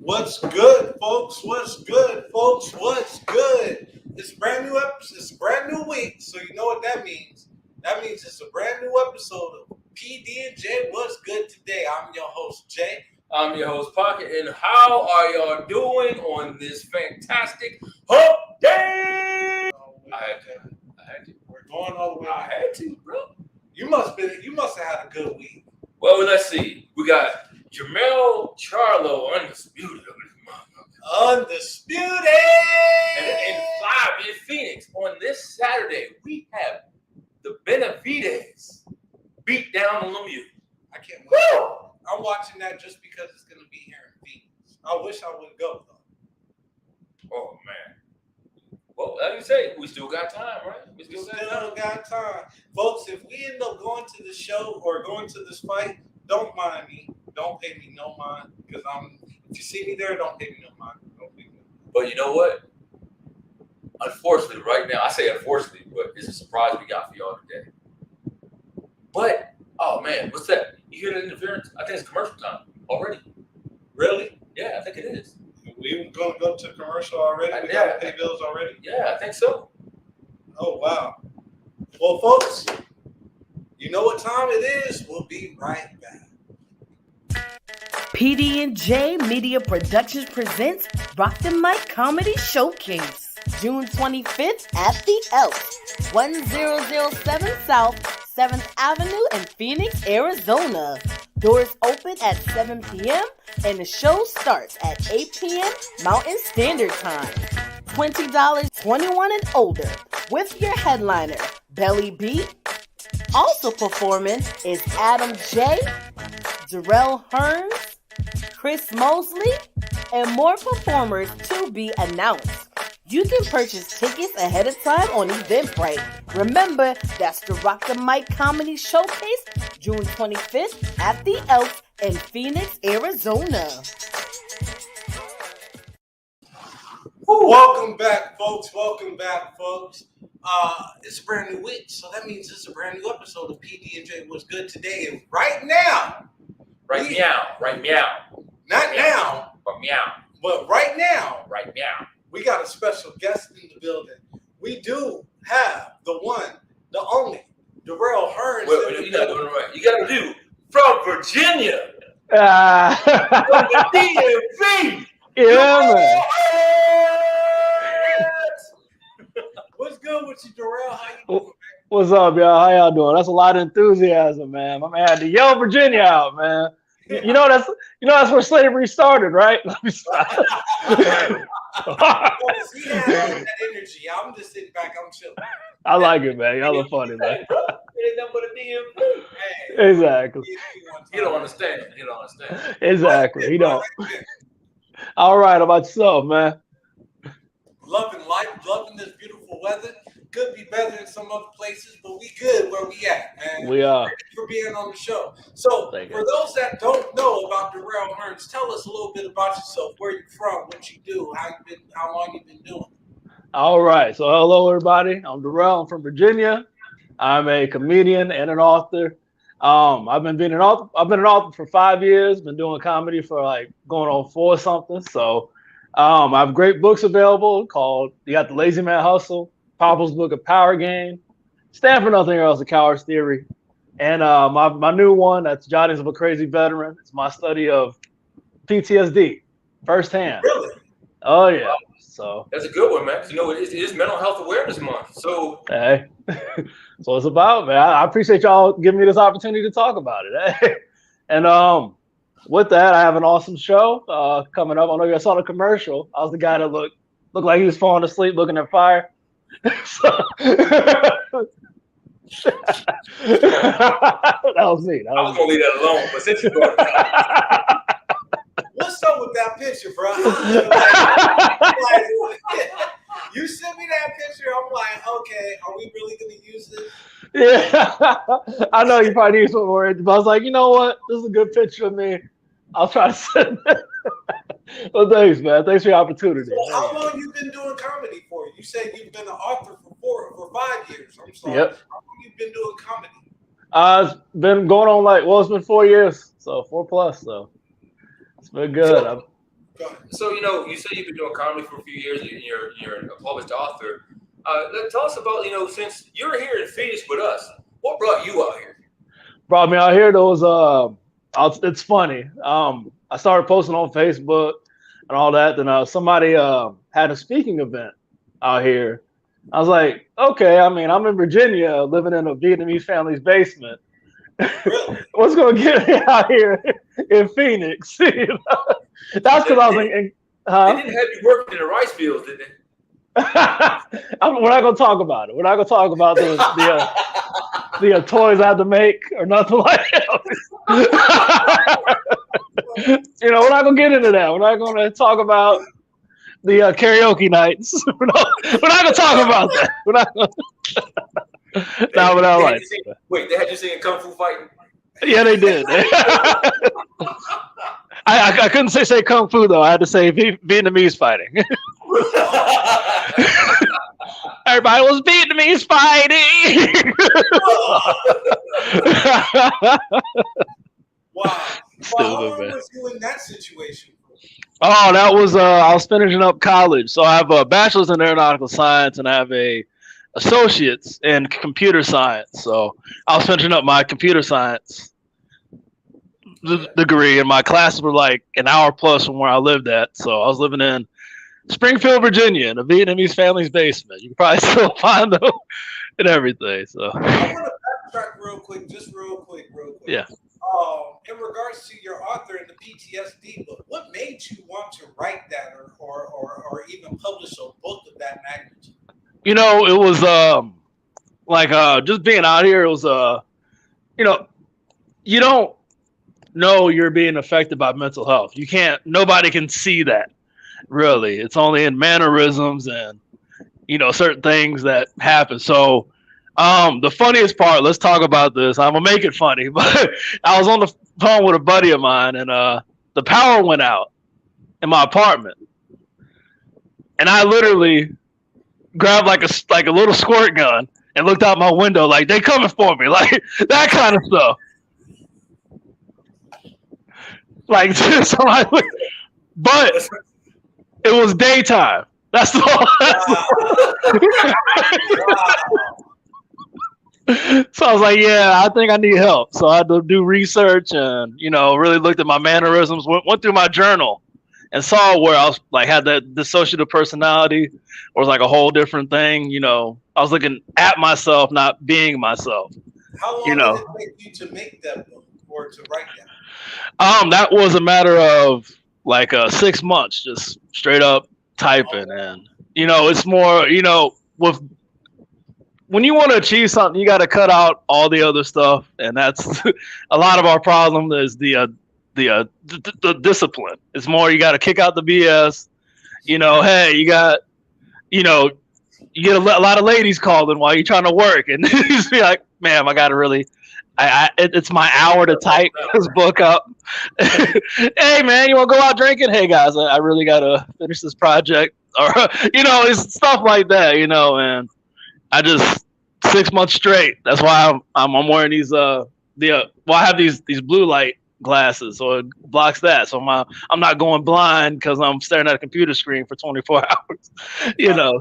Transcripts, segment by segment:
What's good, folks? What's good, folks? What's good? It's brand new episode. It's a brand new week, so you know what that means. That means it's a brand new episode of PD&J. What's good today? I'm your host, Jay. I'm your host, Pocket, and how are y'all doing on this fantastic hump day? I had to. We're going all the way. I had to, bro. You must have had a good week. Well, let's see. We got Jamel Charlo, undisputed. Undisputed! And in live in Phoenix on this Saturday, we have the Benavides beat down on Lemieux. I can't wait. I'm watching that just because it's going to be here in Phoenix. I wish I would go, though. Oh, man. Well, like you say, we still got time, right? We still got time. Folks, if we end up going to the show or going to this fight, don't mind me. Don't pay me no mind. Because if you see me there, don't pay me no mind. Don't pay me. But you know what? Unfortunately, right now, I say unfortunately, but it's a surprise we got for y'all today. But, oh man, what's that? You hear the interference? I think it's commercial time already. Really? Yeah, I think it is. We going to go to commercial already? We got to pay bills already? Yeah, I think so. Oh, wow. Well, folks, you know what time it is. We'll be right back. PD&J Media Productions presents Rock the Mic Comedy Showcase, June 25th at the Elks, 1007 South 7th Avenue in Phoenix, Arizona. Doors open at 7 p.m. and the show starts at 8 p.m. Mountain Standard Time. $20, 21 and older, with your headliner, Belly B. Also performing is Adam J., Darrell Hearns, Chris Mosley, and more performers to be announced. You can purchase tickets ahead of time on Eventbrite. Remember, that's the Rock the Mic Comedy Showcase, June 25th at the Elks in Phoenix, Arizona. Welcome back, folks. Welcome back, folks. It's a brand new week, so that means it's a brand new episode of PD&J What's Good Today. And right now, Right meow. Not now, But meow. but right now, Right meow. we got a special guest in the building. We do have the one, the only, Darrell Hearns. Well, you're not doing it right. You got to do from Virginia. From the DMV. Yeah, man. What's good with you, Darrell? How you doing, man? What's up, y'all? How y'all doing? That's a lot of enthusiasm, man. My man had to yell Virginia out, man. You know that's where slavery started, right? Let me stop. He has that energy. I'm just sitting back. I'm chilling. I like it, man. Y'all are funny, man. It ain't nothing but a DMV. Hey, Exactly. You don't understand. You don't understand. Exactly. He don't. All right, how about yourself, man? Loving life, loving this beautiful weather. Could be better in some other places, but we good where we at, man. We are. Thank you for being on the show. So, Thank you. for those that don't know about Darrell Hearns, tell us a little bit about yourself, where you're from, what you do, how long you've been doing. All right. So hello, everybody. I'm Darrell. I'm from Virginia. I'm a comedian and an author. I've been an author for 5 years. Been doing comedy for like going on 4 or something. So I have great books available called you got The Lazy Man Hustle, Powerful's Book of Power Game, Stand for Nothing Else, A Coward's Theory, and my new one that's Jottings of a Crazy Veteran. It's my study of PTSD firsthand. Really? Oh yeah. So That's a good one, man. 'Cause you know, it is Mental Health Awareness Month. So, hey, that's what it's about, man. I appreciate y'all giving me this opportunity to talk about it. Hey. And with that, I have an awesome show coming up. I know you guys saw the commercial. I was the guy that looked like he was falling asleep looking at fire. So, that was me. I was going to leave that alone, but since you brought it up, What's up with that picture, bro? You sent me that picture. I'm like, okay, are we really going to use this? Yeah, I know you probably need some more, but I was like, you know what? This is a good picture of me. I'll try to send it. Well, thanks, man. Thanks for the opportunity. So how long you been doing comedy for? You said you've been an author for 5 years. I'm sorry. Yep. How long you been doing comedy? It's been going on it's been 4 years, so 4 plus. So it's been good. Go ahead. So, you say you've been doing comedy for a few years, and you're a published author. Tell us about, since you're here in Phoenix with us, what brought you out here? Brought me out here. It's funny. I started posting on Facebook and all that. Then somebody had a speaking event out here. I was like, okay. I mean, I'm in Virginia, living in a Vietnamese family's basement. Really? What's gonna get me out here in Phoenix? That's because I was thinking. They didn't have you working in the rice fields, did they? We're not gonna talk about it. We're not gonna talk about the toys I had to make or nothing like that. We're not gonna get into that. We're not gonna talk about the karaoke nights. We're not gonna talk about that. We're not gonna. No, but I like. Wait, they had you singing Kung Fu Fighting? Yeah, they did. I couldn't say Kung Fu though. I had to say Vietnamese fighting. Everybody was Vietnamese fighting. Wow. Stupid, How long man. was you in that situation? Oh, that was I was finishing up college. So I have a bachelor's in aeronautical science and I have a associate's in computer science. So I was finishing up my computer science degree, and my classes were like an hour plus from where I lived at. So I was living in Springfield, Virginia, in a Vietnamese family's basement. You can probably still find them and everything. So I want to backtrack real quick. Yeah. In regards to your author in the PTSD book, what made you want to write that or even publish a book of that magnitude? It was just being out here. It was you don't know you're being affected by mental health. Nobody can see that really. It's only in mannerisms and certain things that happen. So the funniest part, let's talk about this. I'm gonna make it funny, but I was on the phone with a buddy of mine and the power went out in my apartment. And I literally grabbed like a little squirt gun and looked out my window like they coming for me, like that kind of stuff. Like but it was daytime. That's all. So I was like, yeah, I think I need help. So I had to do research and really looked at my mannerisms, went through my journal and saw where I was like had that dissociative personality or was like a whole different thing. I was looking at myself, not being myself. How long did it take you to make that book or to write that? That was a matter of like 6 months, just straight up typing. And it's more, when you want to achieve something, you got to cut out all the other stuff, and that's a lot of our problem is the discipline. It's more you got to kick out the BS. Hey, you got, you get a lot of ladies calling while you're trying to work, and you just be like, man, I got to really. It's my hour to type this book up. Hey man, you want to go out drinking? Hey guys, I really gotta finish this project, or it's stuff like that. And I just 6 months straight. That's why I'm wearing these I have these blue light glasses, so it blocks that. So I'm not going blind because I'm staring at a computer screen for 24 hours.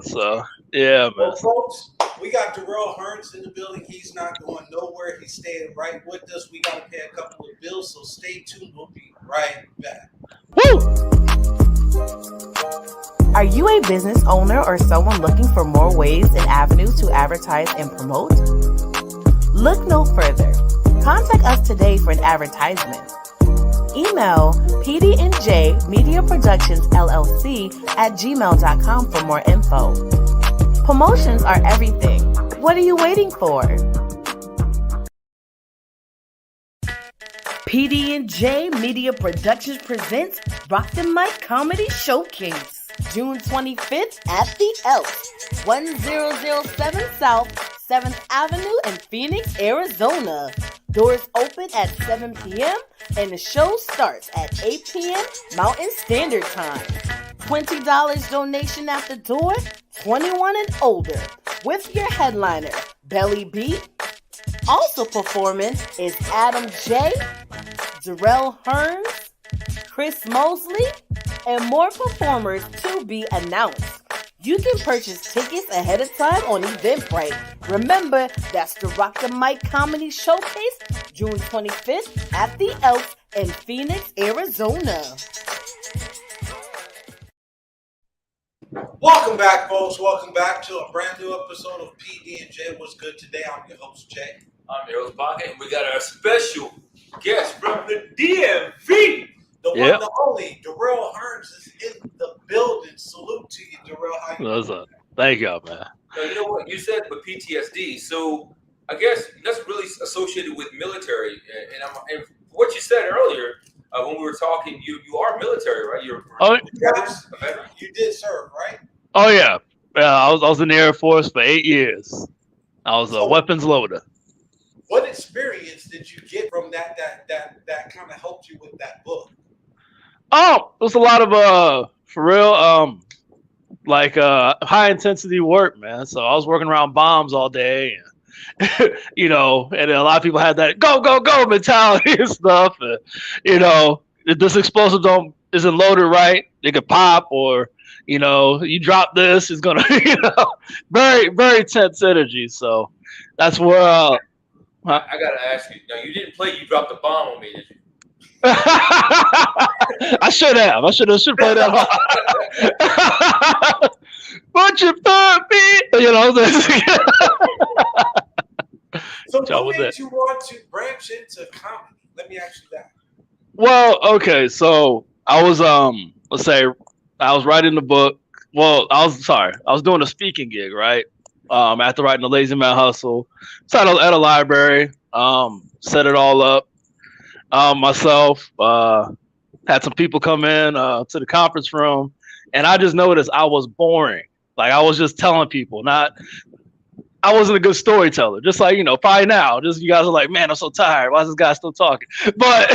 So yeah, man. Well, folks, we got Darrell Hearns in the building. He's not going nowhere. He's staying right with us. We got to pay a couple of bills, so stay tuned. We'll be right back. Woo! Are you a business owner or someone looking for more ways and avenues to advertise and promote? Look no further. Contact us today for an advertisement. Email PD&J Media Productions LLC at gmail.com for more info. Promotions are everything. What are you waiting for? PD&J Media Productions presents Rock the Mic Comedy Showcase, June 25th at the Elks, 1007 South 7th Avenue in Phoenix, Arizona. Doors open at 7 p.m. and the show starts at 8 p.m. Mountain Standard Time. $20 donation at the door, 21 and older, with your headliner, Belly B. Also performing is Adam J., Darrell Hearns, Chris Mosley, and more performers to be announced. You can purchase tickets ahead of time on Eventbrite. Remember, that's the Rock the Mic Comedy Showcase, June 25th at the Elks in Phoenix, Arizona. Welcome back, folks. Welcome back to a brand new episode of PD&J. What's good today? I'm your host, Jay. I'm your host, Pocket, and we got our special guest from the DMV. The one, the only, Darrell Hearns is in the building. Salute to you, Darrell. How you What's doing? up? Thank y'all, man. Now, you know what? You said with PTSD, so I guess that's really associated with military. And what you said earlier when we were talking, you are military, right? You're a veteran. You did serve, right? Oh yeah. I was in the Air Force for 8 years. I was a weapons loader. What experience did you get from that kind of helped you with that book? Oh, it was a lot of for real, high intensity work, man. So I was working around bombs all day, and, you know, and a lot of people had that go mentality and stuff. And, you know, if this explosive isn't loaded right, it could pop, or you know, you drop this, it's gonna, you know, very very tense energy. So that's where. I gotta ask you. Now, you didn't play. You dropped a bomb on me, did you? I should have. I should play that hard. But you put me, you know. So what made you want to branch into comedy? Let me ask you that. Well, okay, so I was let's say I was writing the book. Well, I was doing a speaking gig, right? After writing The Lazy Man Hustle, sat at a library, set it all up. Myself, had some people come in to the conference room, and I just noticed I was boring. Like I was just telling people, I wasn't a good storyteller. Just like, you know, probably now, just you guys are like, man, I'm so tired. Why is this guy still talking? But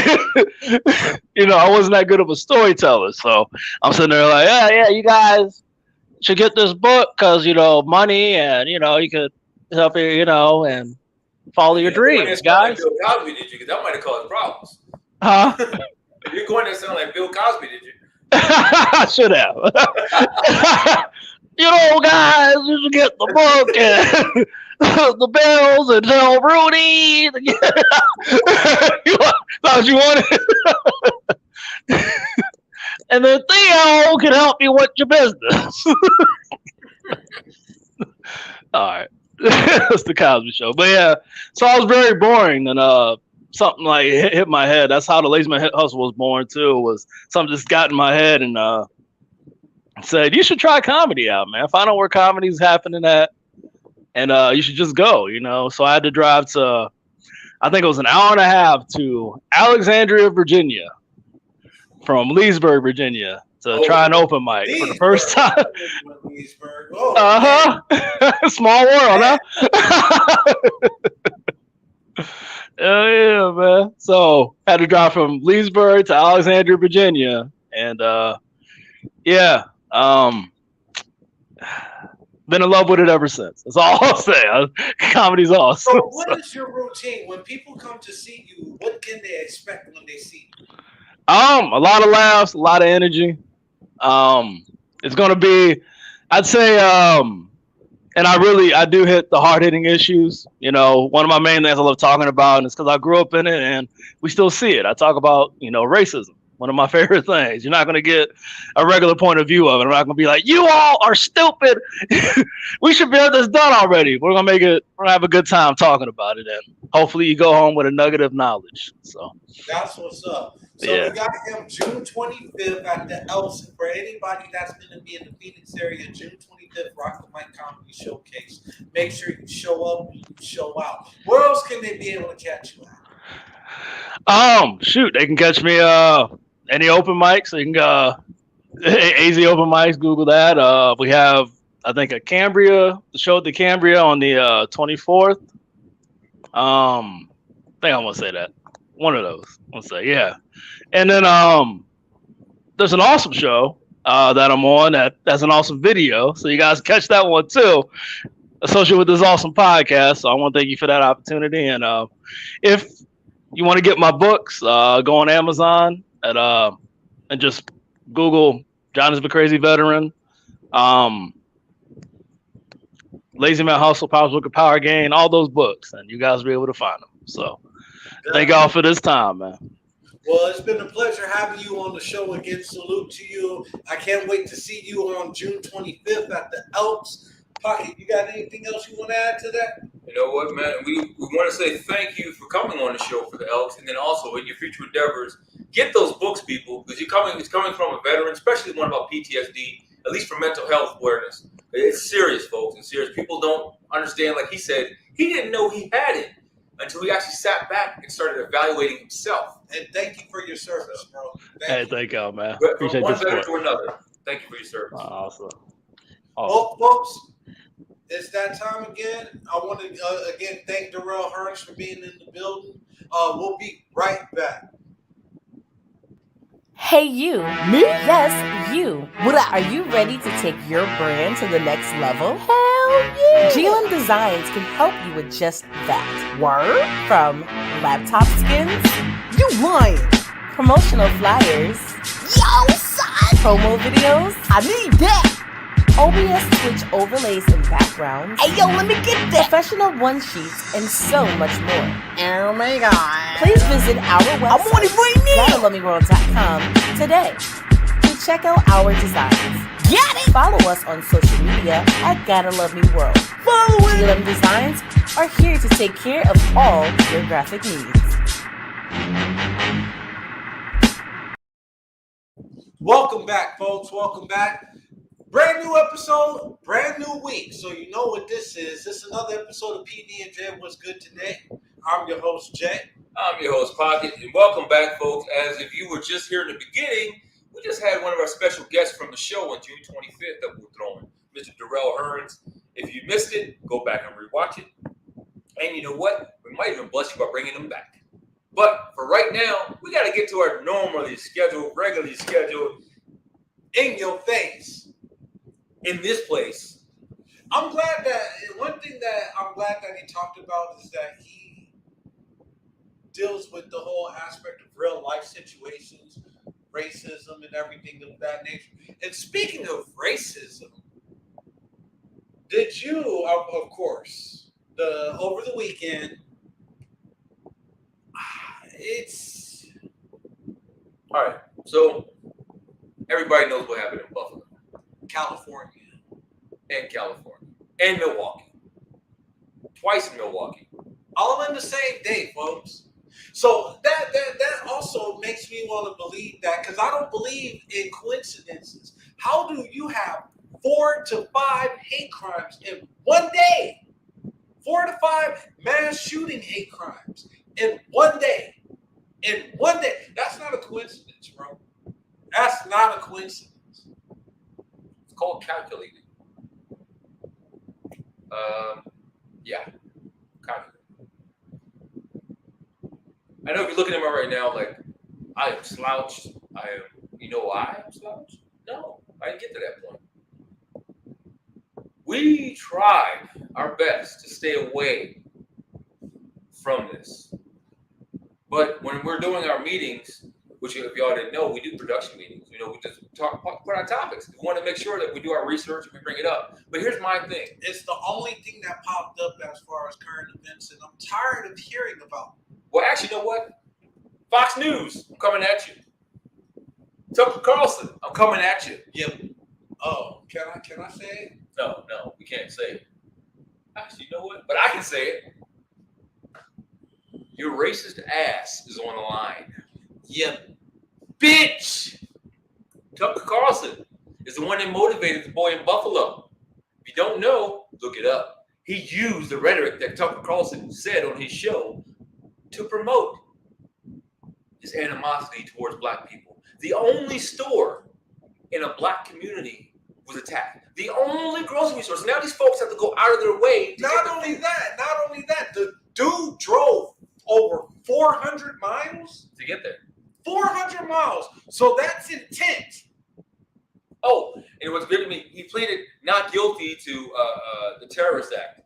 you know, I wasn't that good of a storyteller. So I'm sitting there like, yeah, you guys should get this book because, you know, money, and you know, you could help you, you know, and follow your dreams, guys. Bill Cosby, did you? Because that might have caused problems. Huh? You're going to sound like Bill Cosby, did you? I should have. You know, guys, you should get the book and the bells and tell Rudy. Thought you wanted. And then Theo can help you with your business. All right. That's the Cosby Show. But yeah, so I was very boring, and something like hit my head. That's how the Lazy Man Hustle was born too. Was something just got in my head and said, you should try comedy out, man. Find out where comedy's happening at, and you should just go, you know. So I had to drive to, I think it was an hour and a half to Alexandria, Virginia, from Leesburg, Virginia, to try an open mic for the first time. Small world, huh? Oh yeah, man. So had to drive from Leesburg to Alexandria, Virginia, and yeah, been in love with it ever since. That's all I'll say. Comedy's awesome. So what is your routine when people come to see you? What can they expect when they see you? A lot of laughs, a lot of energy. It's gonna be, I'd say, and I do hit the hard-hitting issues. You know, one of my main things I love talking about, and it's because I grew up in it, and we still see it. I talk about, you know, racism. One of my favorite things. You're not going to get a regular point of view of it. I'm not going to be like, you all are stupid. We should have this done already. We're going to have a good time talking about it. And hopefully you go home with a nugget of knowledge. So that's what's up. So yeah. We got him June 25th at the Elks. For anybody that's going to be in the Phoenix area, June 25th, Rock the Mic Comedy Showcase. Make sure you show up, you show out. Where else can they be able to catch you at? Shoot, they can catch me any open mics. So you can go AZ open mics, Google that. We have, I think, the show at the Cambria on the 24th. I think I want to say that. One of those. I want to say, yeah. And then there's an awesome show that I'm on that's an awesome video. So you guys catch that one too, associated with this awesome podcast. So I want to thank you for that opportunity. And if you want to get my books, go on Amazon and just Google John is the Crazy Veteran. Lazy Man Hustle, Power's Book of Power Gain, all those books, and you guys will be able to find them. So thank y'all for this time, man. Well, it's been a pleasure having you on the show again. Salute to you. I can't wait to see you on June 25th at the Elks. Pocket, you got anything else you want to add to that? You know what, man? We want to say thank you for coming on the show for the Elks, and then also in your future endeavors, get those books, people, because it's coming from a veteran, especially one about PTSD, at least for mental health awareness. It's serious, folks. It's serious. People don't understand, like he said, he didn't know he had it until he actually sat back and started evaluating himself. And thank you for your service, bro. Thank y'all, man. But Appreciate from one the veteran support. to another, thank you for your service. Awesome. Well, folks, it's that time again. I want to again thank Darrell Hearns for being in the building. We'll be right back. Hey, you. Me? Yes, you. Are you ready to take your brand to the next level? Hell yeah! GLM Designs can help you with just that. Word? From laptop skins? You lying! Promotional flyers? Yo, son! Promo videos? I need that! OBS Twitch overlays and backgrounds. Hey, yo, let me get that! Professional one-sheets and so much more. Oh my god. Please visit our website, I'm on it right now! GottaLoveMeWorld.com today to check out our designs. Get it! Follow us on social media at Gotta Love Me World. Follow it! GLM Designs are here to take care of all your graphic needs. Welcome back, folks. Welcome back. Brand new episode, brand new week. So you know what this is. This is another episode of PD&J. What's good today? I'm your host, Jay. I'm your host, Pocket, and welcome back, folks. As if you were just here in the beginning, we just had one of our special guests from the show on June 25th that we're throwing, Mr. Darrell Hearns. If you missed it, go back and rewatch it. And you know what? We might even bless you by bringing him back. But for right now, we got to get to our regularly scheduled, in your face. in this place. I'm glad that one thing that I'm glad that he talked about is that he deals with the whole aspect of real life situations, racism, and everything of that nature. And speaking of racism, did you, of course, over the weekend? It's All right. So everybody knows what happened in Buffalo, California. and California, and Milwaukee. Twice in Milwaukee. All in the same day, folks. So that also makes me want to believe that, because I don't believe in coincidences. How do you have 4 to 5 hate crimes in one day? 4 to 5 mass shooting hate crimes in one day. In one day. That's not a coincidence, bro. That's not a coincidence. It's called calculated. Yeah, calculated. I know if you're looking at me right now, like, I am slouched. You know why I'm slouched? No, I didn't get to that point. We tried our best to stay away from this. But when we're doing our meetings, which if y'all didn't know, we do production meetings. You know, we just put our topics. We want to make sure that we do our research and we bring it up. But here's my thing. It's the only thing that popped up as far as current events, and I'm tired of hearing about them. Well, actually, you know what? Fox News, I'm coming at you. Tucker Carlson, I'm coming at you. Yep. Oh, can I say it? No, we can't say it. Actually, you know what? But I can say it. Your racist ass is on the line. Yep. Bitch! Tucker Carlson is the one that motivated the boy in Buffalo. If you don't know, look it up. He used the rhetoric that Tucker Carlson said on his show to promote his animosity towards black people. The only store in a black community was attacked. The only grocery store. So now these folks have to go out of their way. Not only that, the dude drove over 400 miles to get there. 400 miles. So that's intent. Oh, and what's good to me, he pleaded not guilty to the Terrorist Act.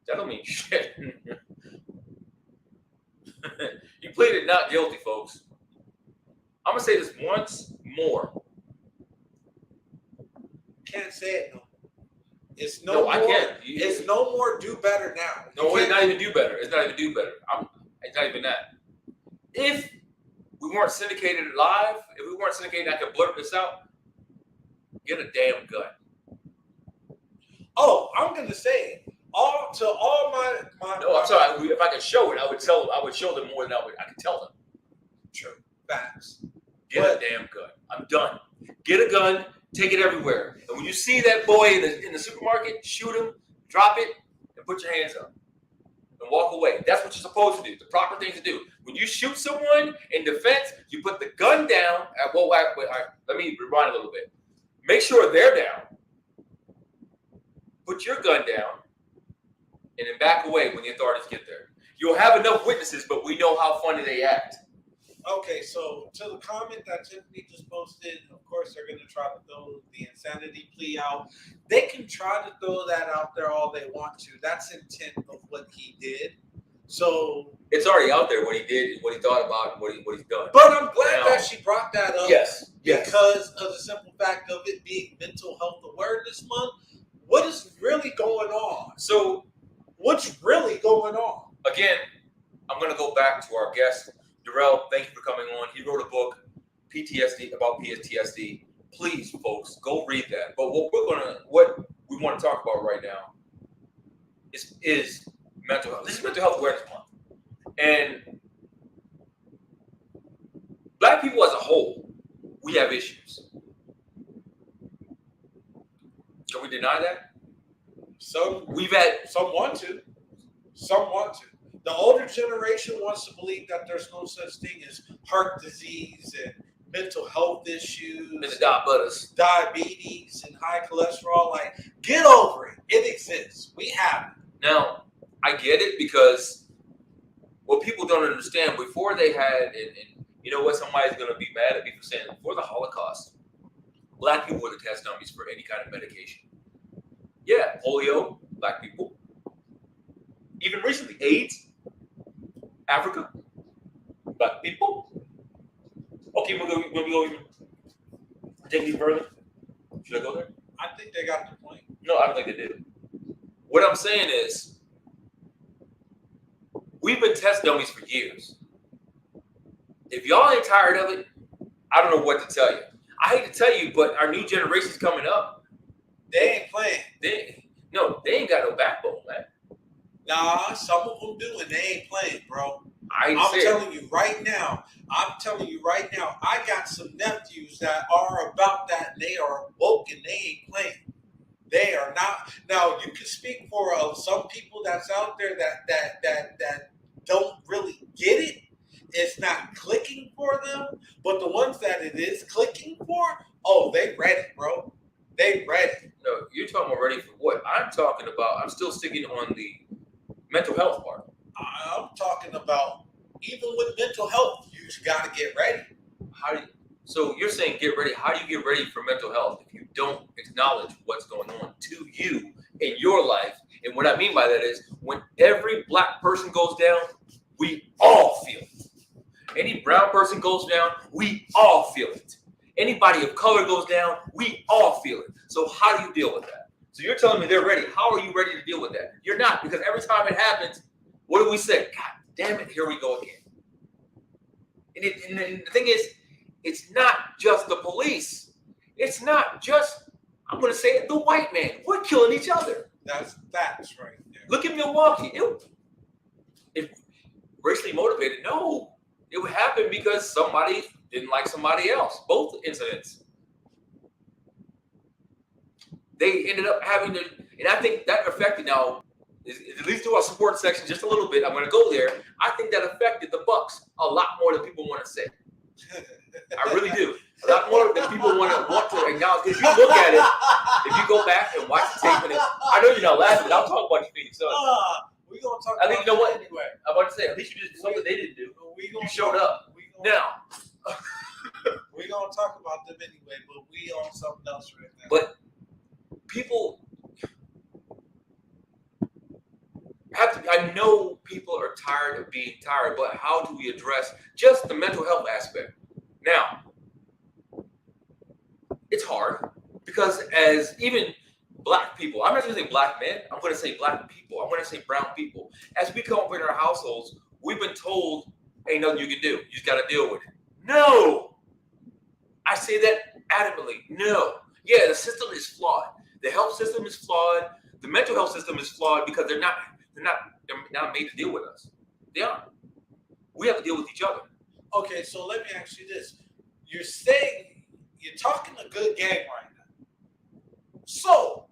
That don't mean shit. He pleaded not guilty, folks. I'm going to say this once, more. Can't say it no. It's no, No, more. I can't. It's no more. Do better now. No, it's not even do better. It's not even do better. It's not even that. If we weren't syndicated live, if we weren't syndicated, I could blurt this out. Get a damn gun. Oh, I'm gonna say it. All my. No, I'm sorry. If I could show it, I would tell them. I would show them more than I could tell them. True. Facts. Get a damn gun. I'm done. Get a gun. Take it everywhere. And when you see that boy in the supermarket, shoot him, drop it, and put your hands up. And walk away. That's what you're supposed to do. The proper thing to do. When you shoot someone in defense, you put the gun down. Let me rewind a little bit. Make sure they're down. Put your gun down. And then back away when the authorities get there. You'll have enough witnesses, but we know how funny they act. Okay, so to the comment that Tiffany just posted, of course they're going to try to throw the insanity plea out. They can try to throw that out there all they want to. That's intent of what he did. So it's already out there what he did, what he thought about, and what he's done. But I'm glad that she brought that up. Yes. Because of the simple fact of it being Mental Health Awareness Month. What is really going on? So what's really going on? Again, I'm going to go back to our guest. Darrell, thank you for coming on. He wrote a book, PTSD, about PTSD. Please, folks, go read that. But what we want to talk about right now is mental health. This is Mental Health Awareness Month. And Black people as a whole, we have issues. Can we deny that? Some want to. Some want to. The older generation wants to believe that there's no such thing as heart disease and mental health issues, and the diabetes and high cholesterol. Like, get over it. It exists. We have it. Now, I get it because what people don't understand, before they had, and you know what, somebody's going to be mad at me for saying, before the Holocaust, Black people were the test dummies for any kind of medication. Yeah, polio, Black people. Even recently, AIDS, Africa, Black people. Okay, we'll go even take it further. Should I go there? I think they got the point. No, I don't think they did. What I'm saying is, we've been test dummies for years. If y'all ain't tired of it, I don't know what to tell you. I hate to tell you, but our new generation's coming up. They ain't playing. They ain't got no backbone, man. Nah, some of them do, and they ain't playing, bro. I'm telling you right now, I got some nephews that are about that, and they are woke, and they ain't playing. They are not. Now, you can speak for some people that's out there that don't really get it. It's not clicking for them, but the ones that it is clicking for, oh, they ready, bro. They ready. No, you're talking about ready for what? I'm still sticking on the mental health part. I'm talking about even with mental health, you just got to get ready. So you're saying get ready. How do you get ready for mental health if you don't acknowledge what's going on to you in your life? And what I mean by that is when every Black person goes down, we all feel it. Any brown person goes down, we all feel it. Anybody of color goes down, we all feel it. So how do you deal with that? So you're telling me they're ready. How are you ready to deal with that? You're not, because every time it happens, what do we say? God damn it, here we go again. And the thing is, it's not just the police. It's not just, I'm going to say it, the white man. We're killing each other. That's facts right there. Look at Milwaukee. It racially motivated? No. It would happen because somebody didn't like somebody else. Both incidents. They ended up having to, and I think that affected now, at least to our support section just a little bit. I'm going to go there. I think that affected the Bucks a lot more than people want to say. I really do. A lot more than people want to acknowledge. If you look at it, if you go back and watch the tape, and I know you're not laughing, but I'll talk about these things. So we're going to talk I think, you know what? Anyway. I'm about to say, at least you did something they didn't do. You showed up. Now. We're going to talk about them anyway, but we on something else right now. But people have to, I know people are tired of being tired, but how do we address just the mental health aspect? Now, Because as even black people, I'm not going to say black men, I'm going to say black people. I'm going to say brown people. As we come up in our households, we've been told, ain't nothing you can do. You just got to deal with it. No. I say that adamantly. No. Yeah, the system is flawed. The health system is flawed. The mental health system is flawed because they're not made to deal with us. They aren't. We have to deal with each other. Okay, so let me ask you this. You're talking a good game right now. So,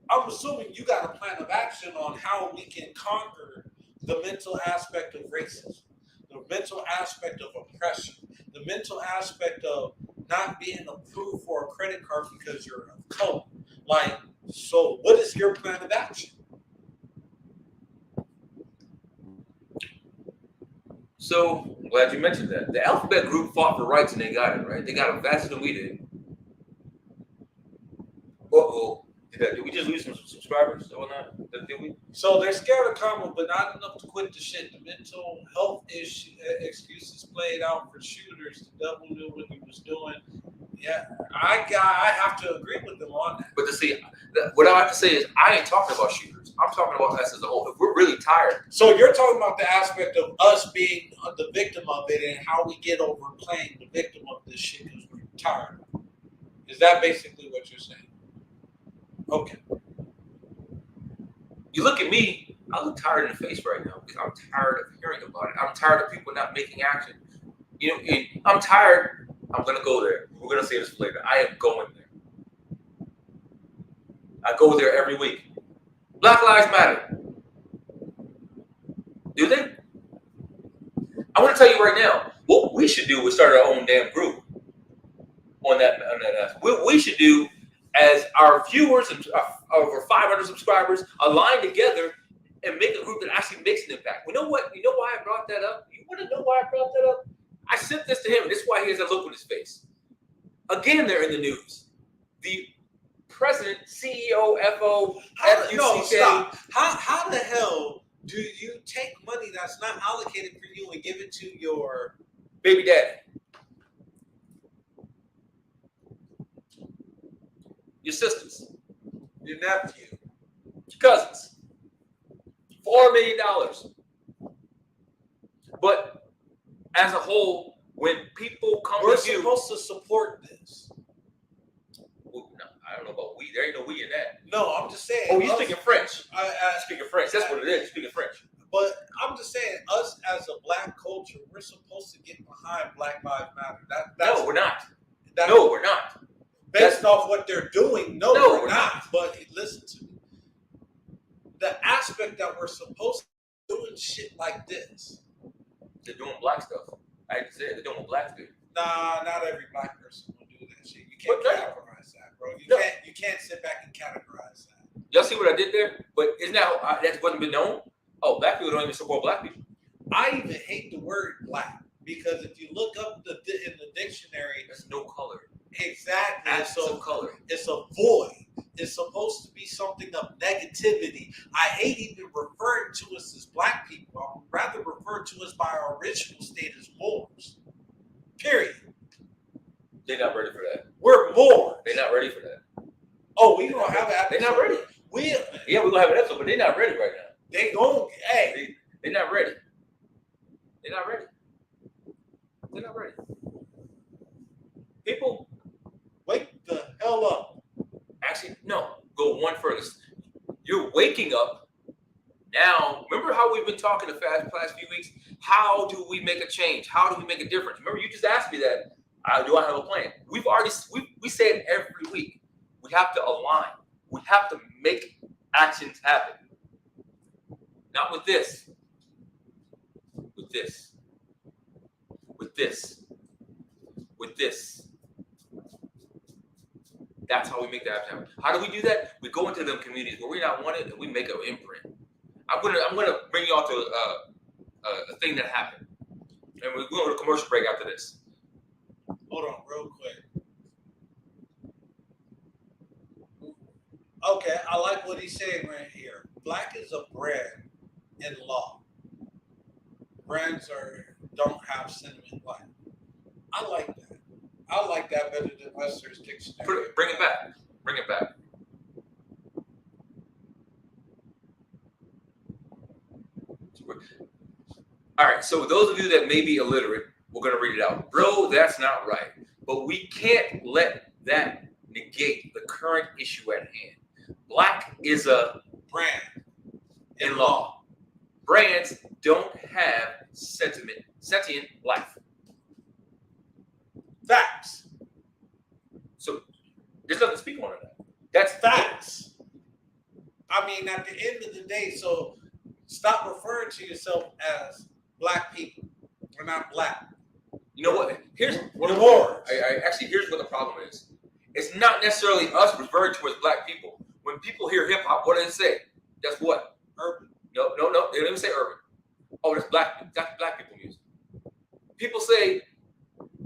I'm assuming you got a plan of action on how we can conquer the mental aspect of racism, the mental aspect of oppression, the mental aspect of not being approved for a credit card because you're of color. Like, so what is your plan of action? So, I'm glad you mentioned that. The Alphabet Group fought for rights and they got it, right? They got it faster than we did. Uh-oh. Did we just lose some subscribers or not? Did we? So they're scared of karma, but not enough to quit the shit. The mental health excuses played out for shooters. The devil knew what he was doing. Yeah, I have to agree with them on that. But to see, what I have to say is, I ain't talking about shooters. I'm talking about us as a whole. If we're really tired. So you're talking about the aspect of us being the victim of it and how we get over playing the victim of this shit because we're tired. Is that basically what you're saying? Okay. You look at me, I look tired in the face right now because I'm tired of hearing about it. I'm tired of people not making action. You know, and I'm tired. I'm going to go there. We're going to say this later. I am going there. I go there every week. Black Lives Matter. Do they? I want to tell you right now, what we should do is start our own damn group on that. What we should do as our viewers and over 500 subscribers align together and make a group that actually makes an impact. You know what? You know why I brought that up? You want to know why I brought that up? I sent this to him, and this is why he has that look on his face. Again, they're in the news. The president, CEO, FO, FUCK. No, stop. How the hell do you take money that's not allocated for you and give it to your baby daddy? Your sisters. Your nephew. Your cousins. $4 million. But as a whole, when people come we're to you, supposed to support this. Well, no, I don't know about we. There ain't no we in that. No, I'm just saying. Oh, you speaking French? I speaking French. That's what it is. Speaking French. But I'm just saying, us as a black culture, we're supposed to get behind Black Lives Matter. No, we're not. No, we're not. Based off what they're doing, no, we're not. But listen to me. The aspect that we're supposed to be doing shit like this. They're doing black stuff. I hate to say it, they're doing what blacks do. Nah, not every black person will do that shit. You can't categorize that, bro. You can't sit back and categorize that. Y'all see what I did there? But isn't that that wasn't been known? Oh, black people don't even support black people. I even hate the word black because if you look up in the dictionary, there's no color. Exactly. So color. It's a void. It's supposed to be something of negativity. I hate even referring to us as black people. I would rather refer to us by our original state as Moors. Period. They're not ready for that. We're Moors. They're not ready for that. Oh, we're going to have an episode. They're not ready. We're going to have an episode, but they're not ready right now. They going, hey. They're not ready. They're not ready. They're not ready. People, wake the hell up. Actually, no. Go one further. You're waking up now. Remember how we've been talking the past few weeks? How do we make a change? How do we make a difference? Remember, you just asked me that. Do I have a plan? We say it every week. We have to align. We have to make actions happen. Not with this. With this. With this. With this. That's how we make that happen. How do we do that? We go into them communities where we're not wanted and we make an imprint. I'm gonna bring y'all to a thing that happened. And we're going to a commercial break after this. Hold on, real quick. Okay, I like what he's saying right here. Black is a brand in law. Brands don't have sentiment like. I like that. I like that better than Webster's dictionary. Bring it back. Bring it back. All right, so those of you that may be illiterate, we're going to read it out. Bro, that's not right. But we can't let that negate the current issue at hand. Black is a brand in law. Brands don't have sentient life. Facts. So there's nothing to speak on that. That's Facts. I mean, at the end of the day, so stop referring to yourself as black people. We're not black. You know what? Here's what the problem is. It's not necessarily us referring to as black people. When people hear hip hop, what do they say? That's what? Urban. No. They don't even say urban. Oh, that's black people music. People say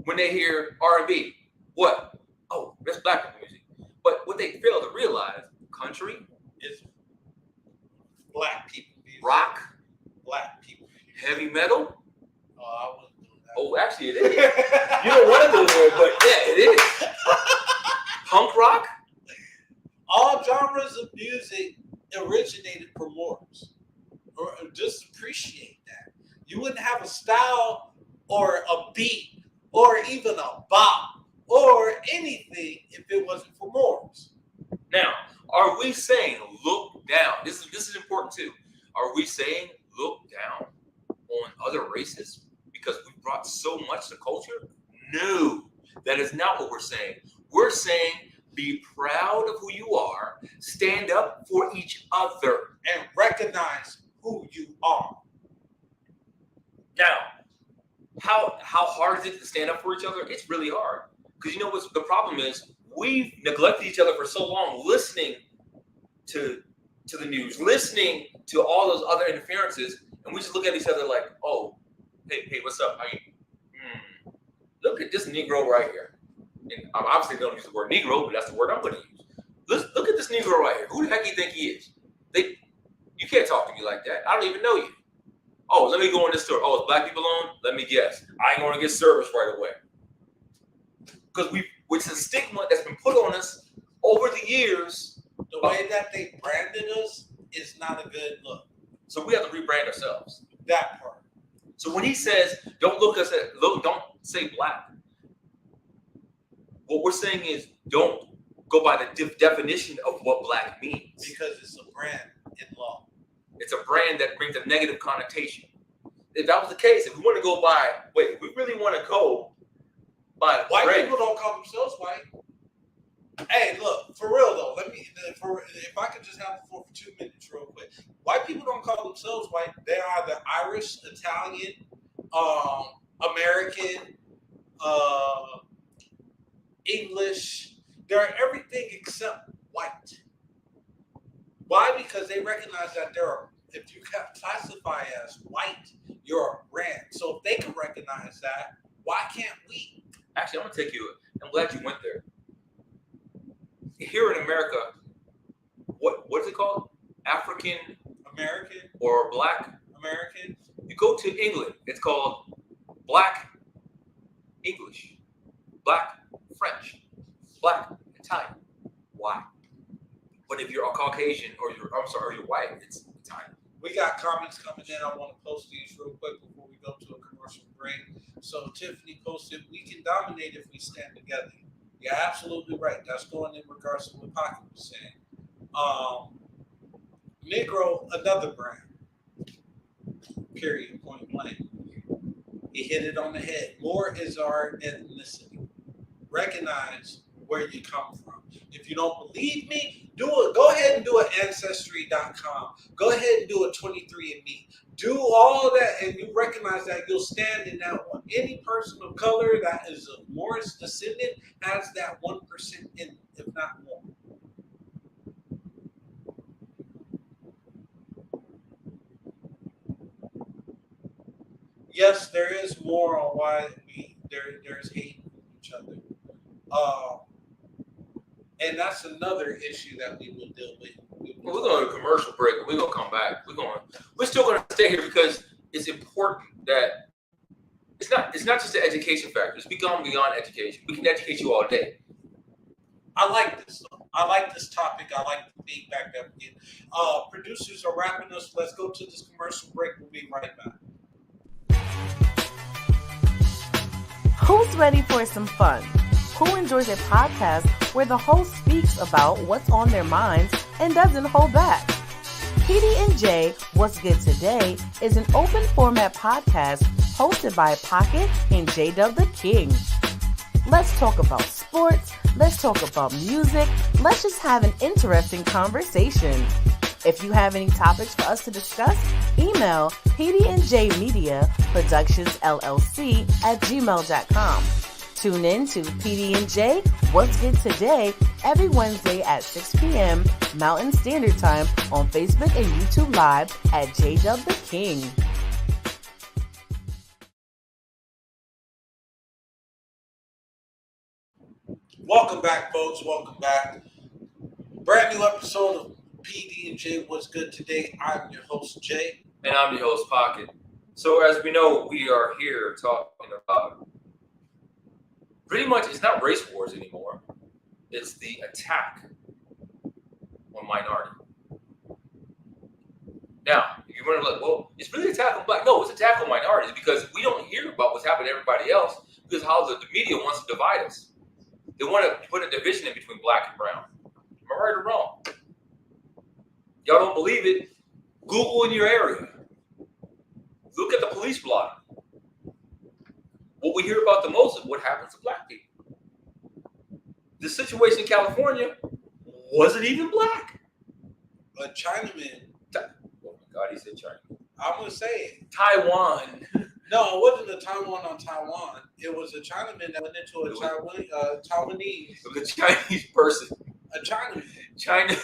when they hear R&B, what? Oh, that's black people music. But what they fail to realize, country is black people music. Rock, black people music. Heavy metal. Oh, I wouldn't do that. Oh, actually, it is. You don't want to do it, but yeah, it is. Punk rock. All genres of music originated from Moors. Or just appreciate that. You wouldn't have a style or a beat or even a bop or anything if it wasn't for Moors. Now, are we saying look down? This is important too. Are we saying look down on other races because we brought so much to culture? No, that is not what we're saying. We're saying be proud of who you are, stand up for each other, and recognize who you are. Now, how hard is it to stand up for each other? It's really hard. Because you know what the problem is? We've neglected each other for so long, listening to the news, listening to all those other interferences, and we just look at each other like, oh, hey, what's up? Look at this Negro right here. And I obviously don't use the word Negro, but that's the word I'm going to use. Look at this Negro right here. Who the heck do you think he is? You can't talk to me like that. I don't even know you. Oh, let me go in this store. Oh, it's black people on? Let me guess. I ain't going to get service right away. Because which is a stigma that's been put on us over the years. The way that they branded us is not a good look. So we have to rebrand ourselves. That part. So when he says, don't say black. What we're saying is don't go by the definition of what black means. Because it's a brand in law. It's a brand that brings a negative connotation. If that was the case, if we want to go by, if we really want to go by white brand, people don't call themselves white. Hey, look, for real though, if I could just have the floor for 2 minutes real quick. White people don't call themselves white. They're either Irish, Italian, American, English. They're everything except white. Why? Because they recognize that if you classify as white, you're a brand. So if they can recognize that, why can't we? Actually, I'm glad you went there. Here in America, what is it called? African American or Black American? You go to England, it's called Black English, Black French, Black Italian. Why? But if you're a Caucasian or you're white, it's Italian. We got comments coming in. I want to post these real quick before we go to a commercial break. So Tiffany posted, we can dominate if we stand together. You're absolutely right. That's going in regards to what Pocket was saying. Negro, another brand. Period. Point blank. He hit it on the head. More is our ethnicity. Recognize where you come from. If you don't believe me, go ahead and do an Ancestry.com. Go ahead and do a 23andMe. Do all that, and you recognize that you'll stand in that one. Any person of color that is a Morris descendant has that 1% in, if not more. Yes, there is more on why there's hate for each other. And that's another issue that we will deal with. We're going to a commercial break. We're going to come back. We're still going to stay here because it's important that it's not just an education factor. It's become beyond education. We can educate you all day. I like this though. I like this topic. I like the feedback that we get. Producers are wrapping us. Let's go to this commercial break. We'll be right back. Who's ready for some fun? Who enjoys a podcast where the host speaks about what's on their minds and doesn't hold back? PD&J, What's Good Today, is an open format podcast hosted by Pocket and J-Dub the King. Let's talk about sports. Let's talk about music. Let's just have an interesting conversation. If you have any topics for us to discuss, email pdnjmediaproductionsllc@gmail.com. Tune in to PD&J, What's Good Today, every Wednesday at 6 p.m. Mountain Standard Time on Facebook and YouTube Live at J-Dub the King. Welcome back, folks. Welcome back. Brand new episode of PD&J, What's Good Today. I'm your host, Jay. And I'm your host, Pocket. So as we know, we are here talking about pretty much, it's not race wars anymore. It's the attack on minority. Now, you're going to be like, well, it's really attack on black. No, it's attack on minorities because we don't hear about what's happening to everybody else because how the media wants to divide us. They want to put a division in between black and brown. Am I right or wrong? Y'all don't believe it? Google in your area. Look at the police blotter. What we hear about the most is what happens to black people. The situation in California wasn't even black. A Chinaman. Oh my God, he said China. I'm going to say it. Taiwan. No, it wasn't a Taiwan on Taiwan. It was a Chinaman that went into a Taiwanese. It was a Chinese person. A Chinaman. China.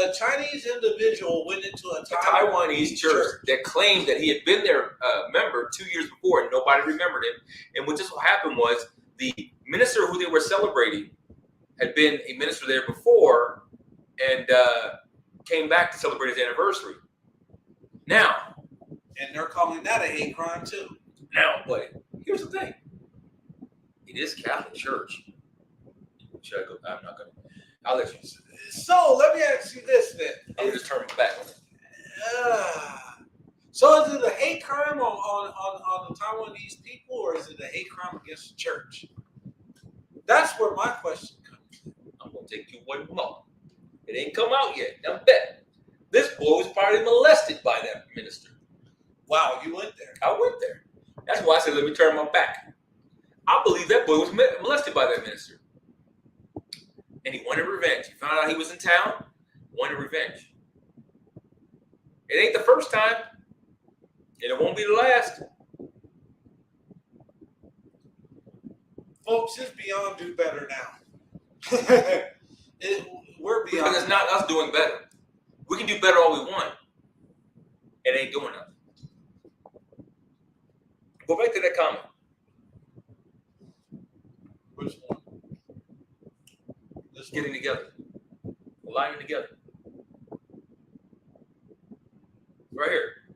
A Chinese individual went into a Taiwanese church that claimed that he had been their member 2 years before and nobody remembered him. And what just happened was the minister who they were celebrating had been a minister there before and came back to celebrate his anniversary. Now. And they're calling that a hate crime too. Now, but here's the thing. It is Catholic Church. Should I go? I'm not going to. I'll let you. So let me ask you this then. I'm just turning back on it. So is it a hate crime on the Taiwanese people, or is it a hate crime against the church? That's where my question comes in. I'm gonna take you one more. It ain't come out yet. Now bet. This boy was probably molested by that minister. Wow, you went there. I went there. That's why I said let me turn my back. I believe that boy was molested by that minister. And he wanted revenge. He found out he was in town, wanted revenge. It ain't the first time, and it won't be the last. Folks, it's beyond do better now. We're beyond. Because it's not us doing better. We can do better all we want. It ain't doing nothing. Go back to that comment. Which one? Getting together. Aligning together. Right here.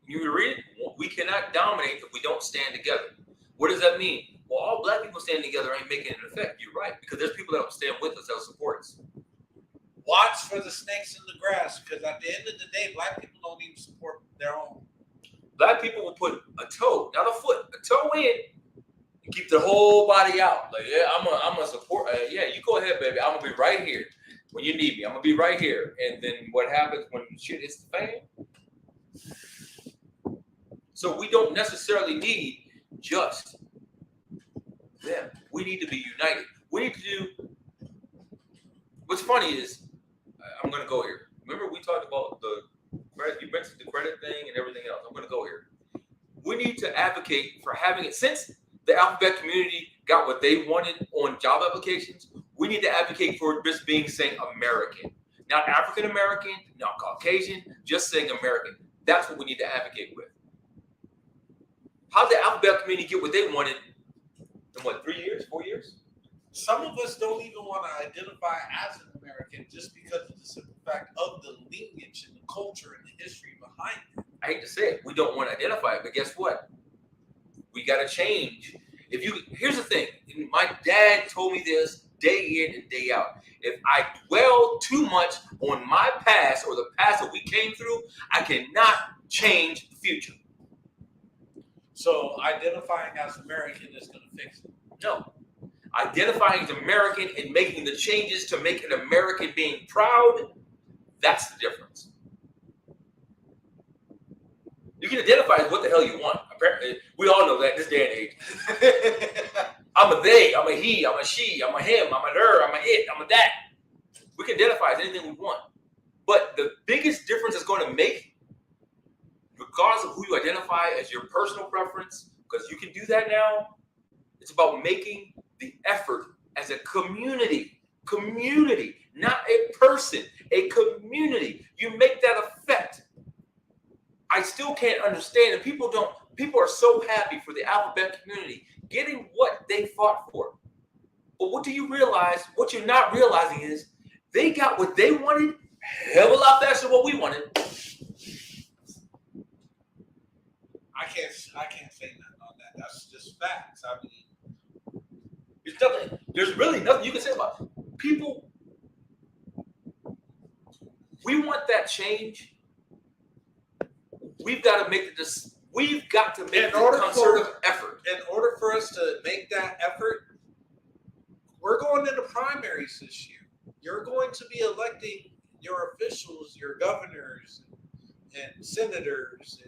You read it? We cannot dominate if we don't stand together. What does that mean? Well, all black people standing together ain't making an effect. You're right. Because there's people that don't stand with us that will support us. Watch for the snakes in the grass, because at the end of the day, black people don't even support their own. Black people will put a toe, not a foot, a toe in, and keep the whole body out. Like, yeah, I'm a support. Yeah, you go ahead, baby. I'm gonna be right here when you need me. I'm gonna be right here. And then what happens when shit hits the fan? So we don't necessarily need just them. We need to be united. We need to do. What's funny is, I'm gonna go here. Remember we talked about the credit. You mentioned the credit thing and everything else. I'm gonna go here. We need to advocate for having it since the alphabet community got what they wanted on job applications. We need to advocate for just being saying American, not African American, not Caucasian, just saying American. That's what we need to advocate with. How did the alphabet community get what they wanted in what, 3 years, 4 years? Some of us don't even want to identify as an American just because of the simple fact of the lineage and the culture and the history behind it. I hate to say it, we don't want to identify it, but guess what? We got to change. Here's the thing. My dad told me this day in and day out. If I dwell too much on my past or the past that we came through, I cannot change the future. So identifying as American is going to fix it. No. Identifying as American and making the changes to make an American being proud, that's the difference. You can identify as what the hell you want. Apparently, we all know that in this day and age. I'm a they, I'm a he, I'm a she, I'm a him, I'm a her, I'm a it, I'm a that. We can identify as anything we want. But the biggest difference it's going to make, regardless of who you identify as your personal preference, because you can do that now, it's about making the effort as a community, not a person, a community. You make that effect. I still can't understand, and people are so happy for the alphabet community getting what they fought for. But what do you realize? What you're not realizing is they got what they wanted hell of a lot faster than what we wanted. I can't say nothing on that. That's just facts. I mean, There's really nothing you can say about it. People. We want that change. We've got to make this. We've got to make a concerted effort. In order for us to make that effort, we're going into primaries this year. You're going to be electing your officials, your governors, and senators,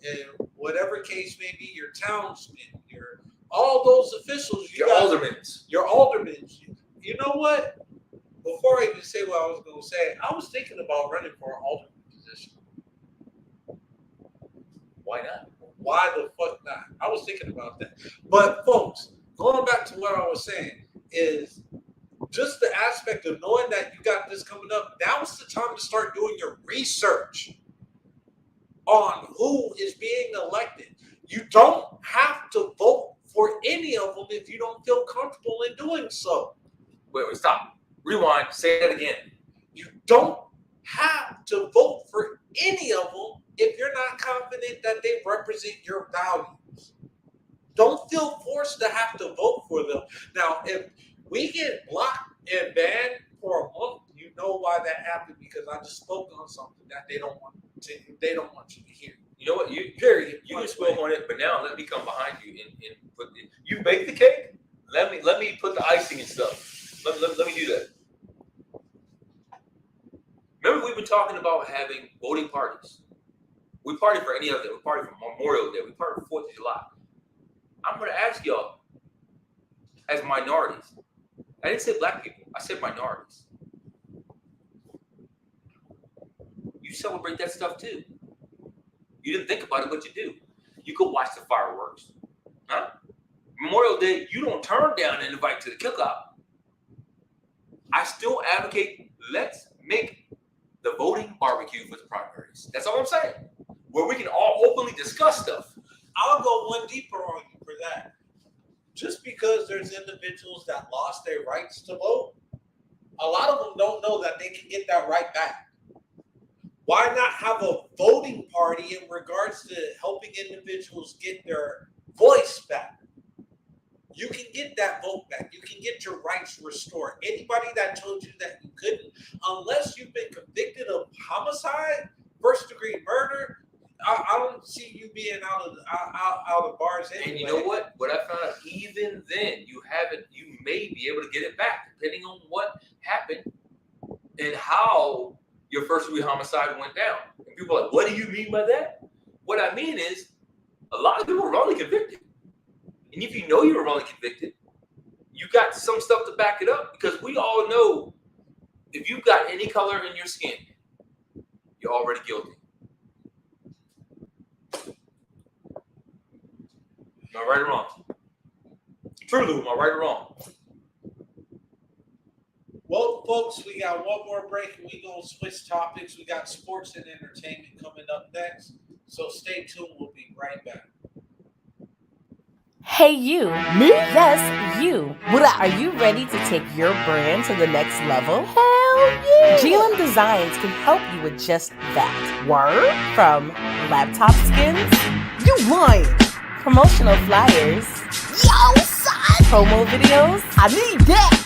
and whatever case may be, your townsmen, all those officials. Your aldermen. Your aldermen. You know what? Before I even say what I was going to say, I was thinking about running for an alderman position. Why not? Why the fuck not? I was thinking about that. But folks, going back to what I was saying is just the aspect of knowing that you got this coming up. Now's the time to start doing your research on who is being elected. You don't have to vote for any of them if you don't feel comfortable in doing so. Wait, stop. Rewind. Say that again. You don't have to vote for any of them if you're not confident that they represent your values. Don't feel forced to have to vote for them. Now, if we get blocked and banned for a month, you know why that happened, because I just spoke on something that they don't want you to hear. You know what? You just spoke on it, but now let me come behind you and put it. You bake the cake. Let me put the icing and stuff. Let me do that. Remember, we've been talking about having voting parties. We party for any other day. We party for Memorial Day. We party for 4th of July. I'm going to ask y'all, as minorities, I didn't say black people. I said minorities. You celebrate that stuff too. You didn't think about it, but you do. You go watch the fireworks. Huh? Memorial Day, you don't turn down an invite to the cookout. I still advocate, let's make the voting barbecue for the primaries. That's all I'm saying. Where we can all openly discuss stuff. I'll go one deeper on you for that. Just because there's individuals that lost their rights to vote, a lot of them don't know that they can get that right back. Why not have a voting party in regards to helping individuals get their voice back? You can get that vote back. You can get your rights restored. Anybody that told you that you couldn't, unless you've been convicted of homicide, first-degree murder, I don't see you being out of bars anyway. And you know what? What I found out, even then, you may be able to get it back, depending on what happened and how your first-degree homicide went down. And people are like, what do you mean by that? What I mean is, a lot of people are wrongly convicted. And if you know you were wrongly convicted, you got some stuff to back it up, because we all know if you've got any color in your skin, you're already guilty. Am I right or wrong? Truly, am I right or wrong? Well, folks, we got one more break and we're going to switch topics. We got sports and entertainment coming up next. So stay tuned. We'll be right back. Hey, you. Me? Yes, you. Are you ready to take your brand to the next level? Hell yeah! GLM Designs can help you with just that. Word? From laptop skins, You lying. promotional flyers, Yo, son. promo videos, I need that.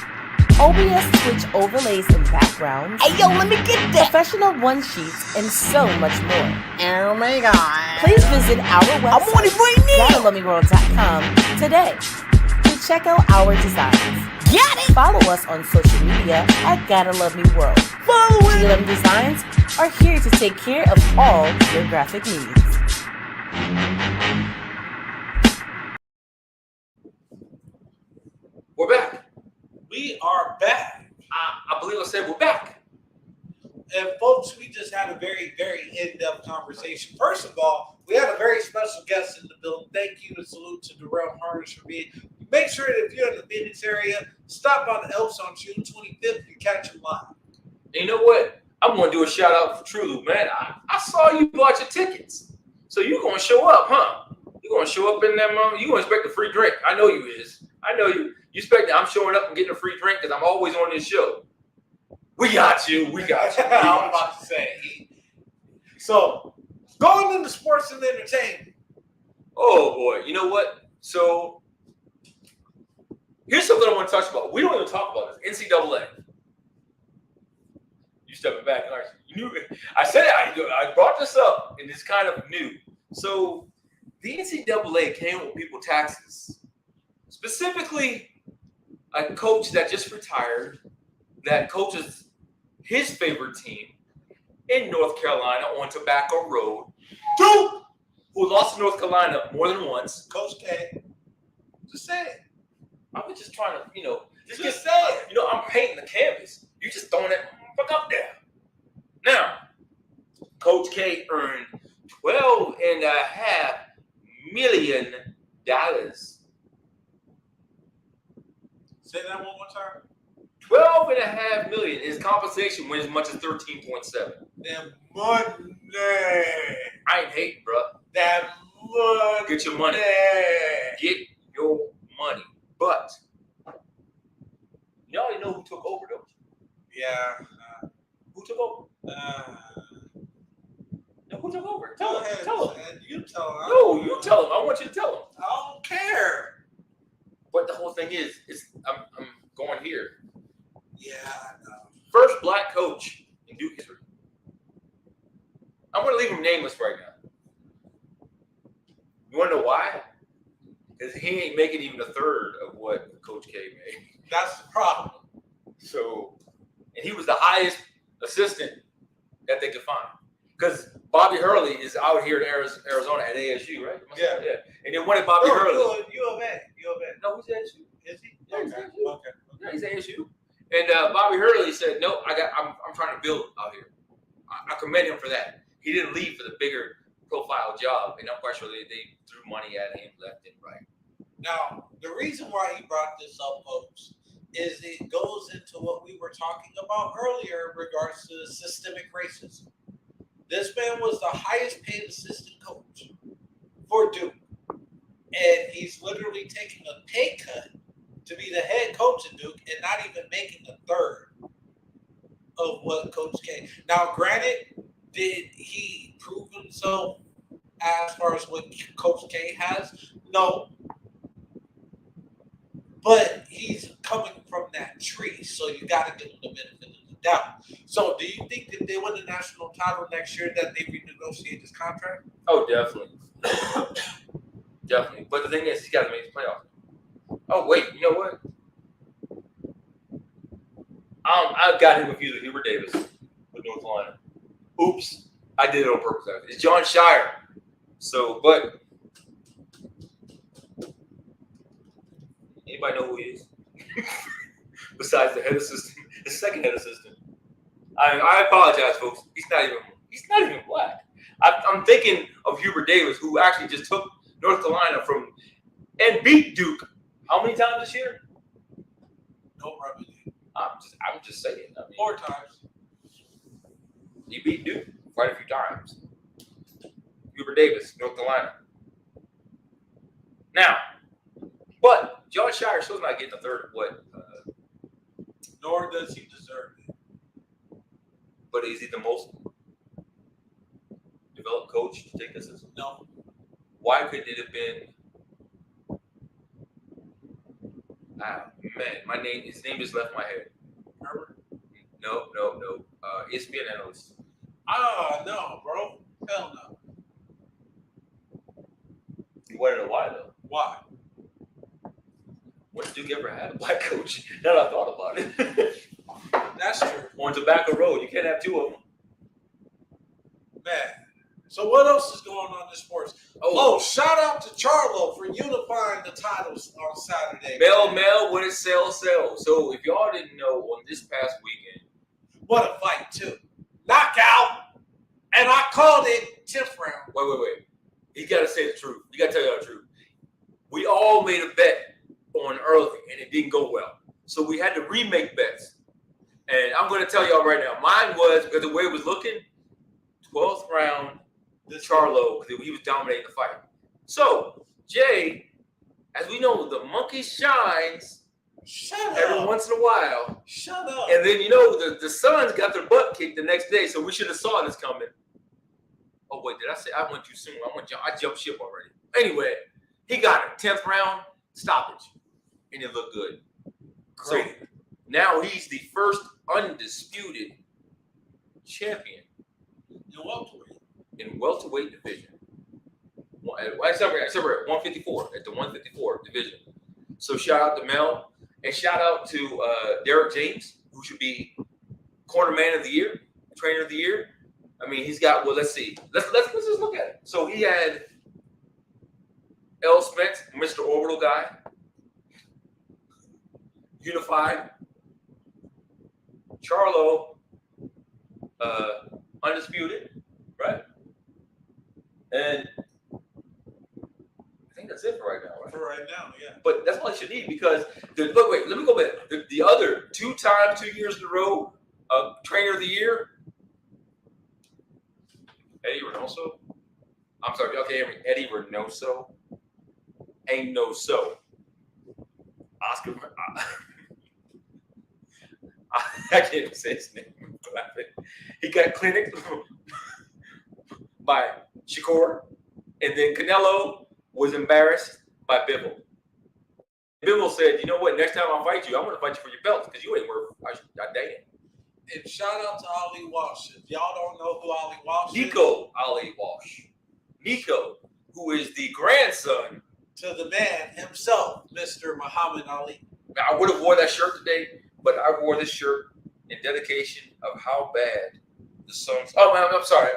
OBS Twitch overlays and backgrounds, Hey, yo, let me get that. professional one-sheets, and so much more. Oh my God. Please visit our I'm on it website, right now. GottaLoveMeWorld.com today to check out our designs. Got it. Follow us on social media at Gotta Love Me World. Follow it. GLM Designs are here to take care of all your graphic needs. We're back. We are back. I believe I said we're back. And folks, we just had a very, very in-depth conversation. First of all, we had a very special guest in the building. Thank you and salute to Darrell Harnish for being. Make sure that if you're in the Phoenix area, stop by the Elks on June 25th. You catch them live. And you know what? I'm going to do a shout out for True Loop, man. I saw you bought your tickets. So you're going to show up, huh? You're going to show up in that moment. You're going to expect a free drink. I know you is. I know you. You expect that I'm showing up and getting a free drink because I'm always on this show. We got you. We got you. I'm about to say. So, going into sports and entertainment. Oh, boy. You know what? So, here's something I want to touch about. We don't even talk about this. NCAA. You stepping back, aren't you? You knew it. I said it. I brought this up, and it's kind of new. So, the NCAA came with people taxes. Specifically, a coach that just retired, that coaches his favorite team in North Carolina on Tobacco Road, Duke, who lost to North Carolina more than once. Coach K. Just say it. I was just trying to, Just say it. I'm painting the canvas. You just throwing that fuck up there. Now, Coach K earned $12.5 million. Say that one more time. $12.5 million. His compensation went as much as 13.7. That money. I ain't hating, bro. That money. Get your money. Get your money. But you already know who took over, don't you? Yeah. Who took over? Who took over? Tell him. Tell him. You tell him. No, you tell him. I want you to tell him. I don't care. But the whole thing is I'm going here. Yeah, I know. First black coach in Duke history. I'm going to leave him nameless right now. You want to know why? Because he ain't making even a third of what Coach K made. That's the problem. So, and he was the highest assistant that they could find. Because Bobby Hurley is out here in Arizona at ASU, right? Yeah. And they wanted Bobby Hurley. U of A. No, he's ASU. Is he? Yeah, he's Okay. ASU. Okay. Yeah, he's ASU. And Bobby Hurley said, "No, I'm trying to build out here." I commend him for that. He didn't leave for the bigger profile job, and I'm quite sure they threw money at him left and right. Now, the reason why he brought this up, folks, is it goes into what we were talking about earlier in regards to systemic racism. This man was the highest paid assistant coach for Duke. And he's literally taking a pay cut to be the head coach at Duke and not even making a third of what Coach K. Now, granted, did he prove himself as far as what Coach K has? No. But he's coming from that tree, so you got to give him the benefit of the doubt. So, do you think that they win the national title next year that they renegotiate this contract? Oh, definitely. Definitely. But the thing is, he's got to make the playoffs. Oh, wait. You know what? I got him confused with Hubert Davis with North Carolina. Oops. I did it on purpose. It's John Shire. So, but anybody know who he is? Besides the head assistant, the second head assistant. I apologize, folks. He's not even black. I'm thinking of Hubert Davis, who actually just took North Carolina and beat Duke. How many times this year? No revenue. I'm just saying. 4 times. He beat Duke quite a few times. Hubert Davis, North Carolina. Now, but John Shire still not getting a third of what. Nor does he deserve it. But is he the most? developed coach to take this system? No. Why couldn't it have been? Ah, man, his name just left my head. Herbert? No. ESPN analyst. No, bro. Hell no. You want to know why though? Why? When did Duke ever had a black coach? Now that I thought about it. That's true. On Tobacco Road, you can't have two of them. Man. So what else is going on in sports? Oh, shout out to Charlo for unifying the titles on Saturday. Mel, what is sell? So if y'all didn't know, on this past weekend, What a fight, too. Knockout. And I called it 10th round. Wait. You got to say the truth. You got to tell y'all the truth. We all made a bet on early, and it didn't go well. So we had to remake bets. And I'm going to tell y'all right now, mine was, because the way it was looking, 12th round, Charlo, because he was dominating the fight. So, Jay, as we know, the monkey shines every once in a while. Shut up. And then, you know, the Suns got their butt kicked the next day, so we should have saw this coming. Oh, wait, did I say I went too soon? I jumped ship already. Anyway, he got it. 10th round, stoppage. And it looked good. Great. So now he's the first undisputed champion in welterweight division. Except at 154, at the 154 division. So shout out to Mel, and shout out to Derek James, who should be corner man of the year, trainer of the year. I mean, he's got, well, let's see. Let's just look at it. So he had L. Spence, Mr. Orbital guy, unified, Charlo, undisputed, right? And I think that's it for right now, right? For right now, yeah. But that's all I should need because let me go back. The other 2 years in a row, trainer of the year, Eddie Reynoso. I'm sorry, okay, Eddie Reynoso. Ain't no so. Oscar. I can't even say his name. He got clinic by Shakur, and then Canelo was embarrassed by Bivol. Bivol said, "You know what? Next time I fight you, I'm going to fight you for your belt because you ain't worth a damn." And shout out to Ali Walsh. If y'all don't know who Ali Walsh is, Nico Ali Walsh. Nico, who is the grandson to the man himself, Mr. Muhammad Ali. I would have wore that shirt today, but I wore this shirt in dedication of how bad the Suns. Oh, man, I'm sorry.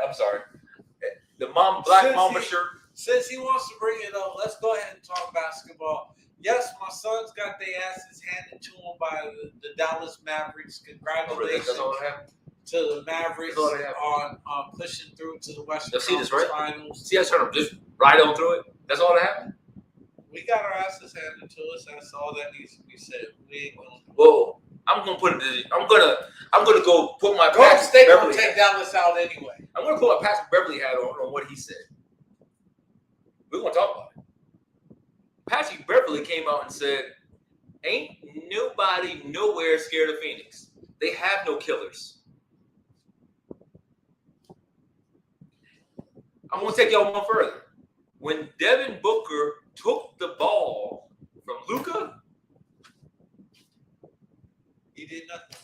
The Black Mamba shirt. Since he wants to bring it up, let's go ahead and talk basketball. Yes, my Suns got their asses handed to them by the Dallas Mavericks. Congratulations to the Mavericks on pushing through to the Western Conference Finals. See, I trying to just ride on through it. That's all that happened. We got our asses handed to us. That's all that needs to be said. We ain't gonna. Whoa! I'm gonna go put my Golden State gonna Beverly take Dallas out anyway. I'm gonna put my Patrick Beverly hat on what he said. We're gonna talk about it. Patrick Beverly came out and said, "Ain't nobody nowhere scared of Phoenix. They have no killers." I'm gonna take y'all one further. When Devin Booker took the ball from Luka, he did nothing.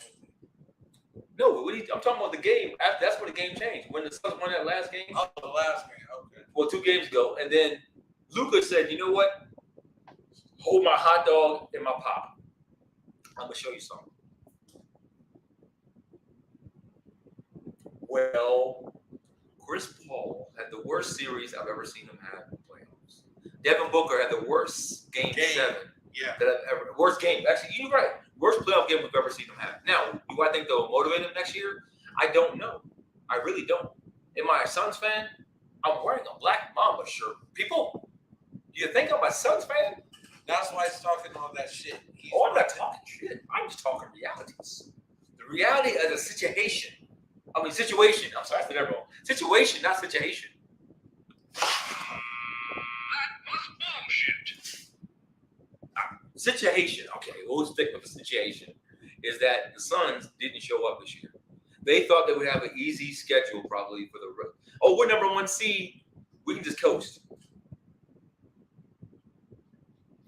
No, I'm talking about the game. That's when the game changed. When the Suns won that last game. Oh, the last game. Okay. Well, 2 games ago, and then Luka said, "You know what? Hold my hot dog in my pop. I'm gonna show you something." Well, Chris Paul had the worst series I've ever seen him have in the playoffs. Devin Booker had the worst game 7 that I've ever. Worst game. Actually, you're right. Worst playoff game we've ever seen him have. Now, do I think they'll motivate him next year? I don't know. I really don't. Am I a Suns fan? I'm wearing a Black Mamba shirt. People, do you think I'm a Suns fan? That's why he's talking all that shit. I'm not talking shit. I'm just talking realities. The reality of the situation. Situation. I'm sorry, I said that wrong. Situation, not situation. That was bullshit. Situation. Okay, we'll stick with the situation. Is that the Suns didn't show up this year. They thought they would have an easy schedule probably for the. oh, we're number 1 seed, we can just coast.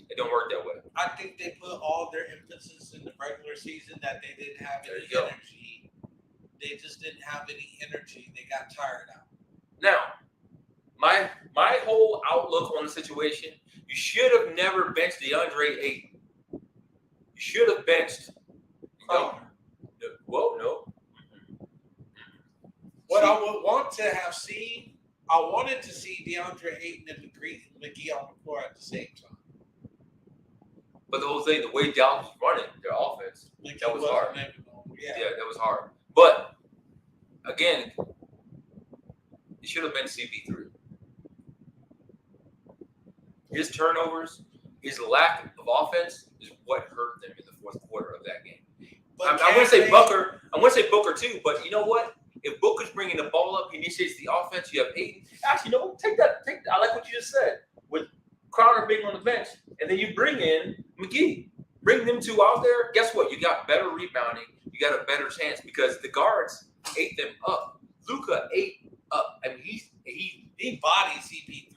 It don't work that way. I think they put all their emphasis in the regular season that they didn't have There any you go. energy. They just didn't have any energy. They got tired out. Now, my whole outlook on the situation, you should have never benched DeAndre Ayton. You should have benched. Crowder. Well, no. What I would want to have seen, I wanted to see DeAndre Ayton and McGee on the floor at the same time. But the whole thing, the way Dallas was running their offense, McGee that was wasn't hard. able to- Yeah, that was hard. But again, it should have been CP3. His turnovers, his lack of offense is what hurt them in the fourth quarter of that game. But I want to say Booker. I want to say Booker too. But you know what? If Booker's bringing the ball up, he initiates the offense. You have Ayton. Actually, you know what? Take that. I like what you just said with Crowder being on the bench, and then you bring in McGee. Bring them two out there. Guess what? You got better rebounding. You got a better chance because the guards ate them up. Luka ate up. I mean, he bodied CP3.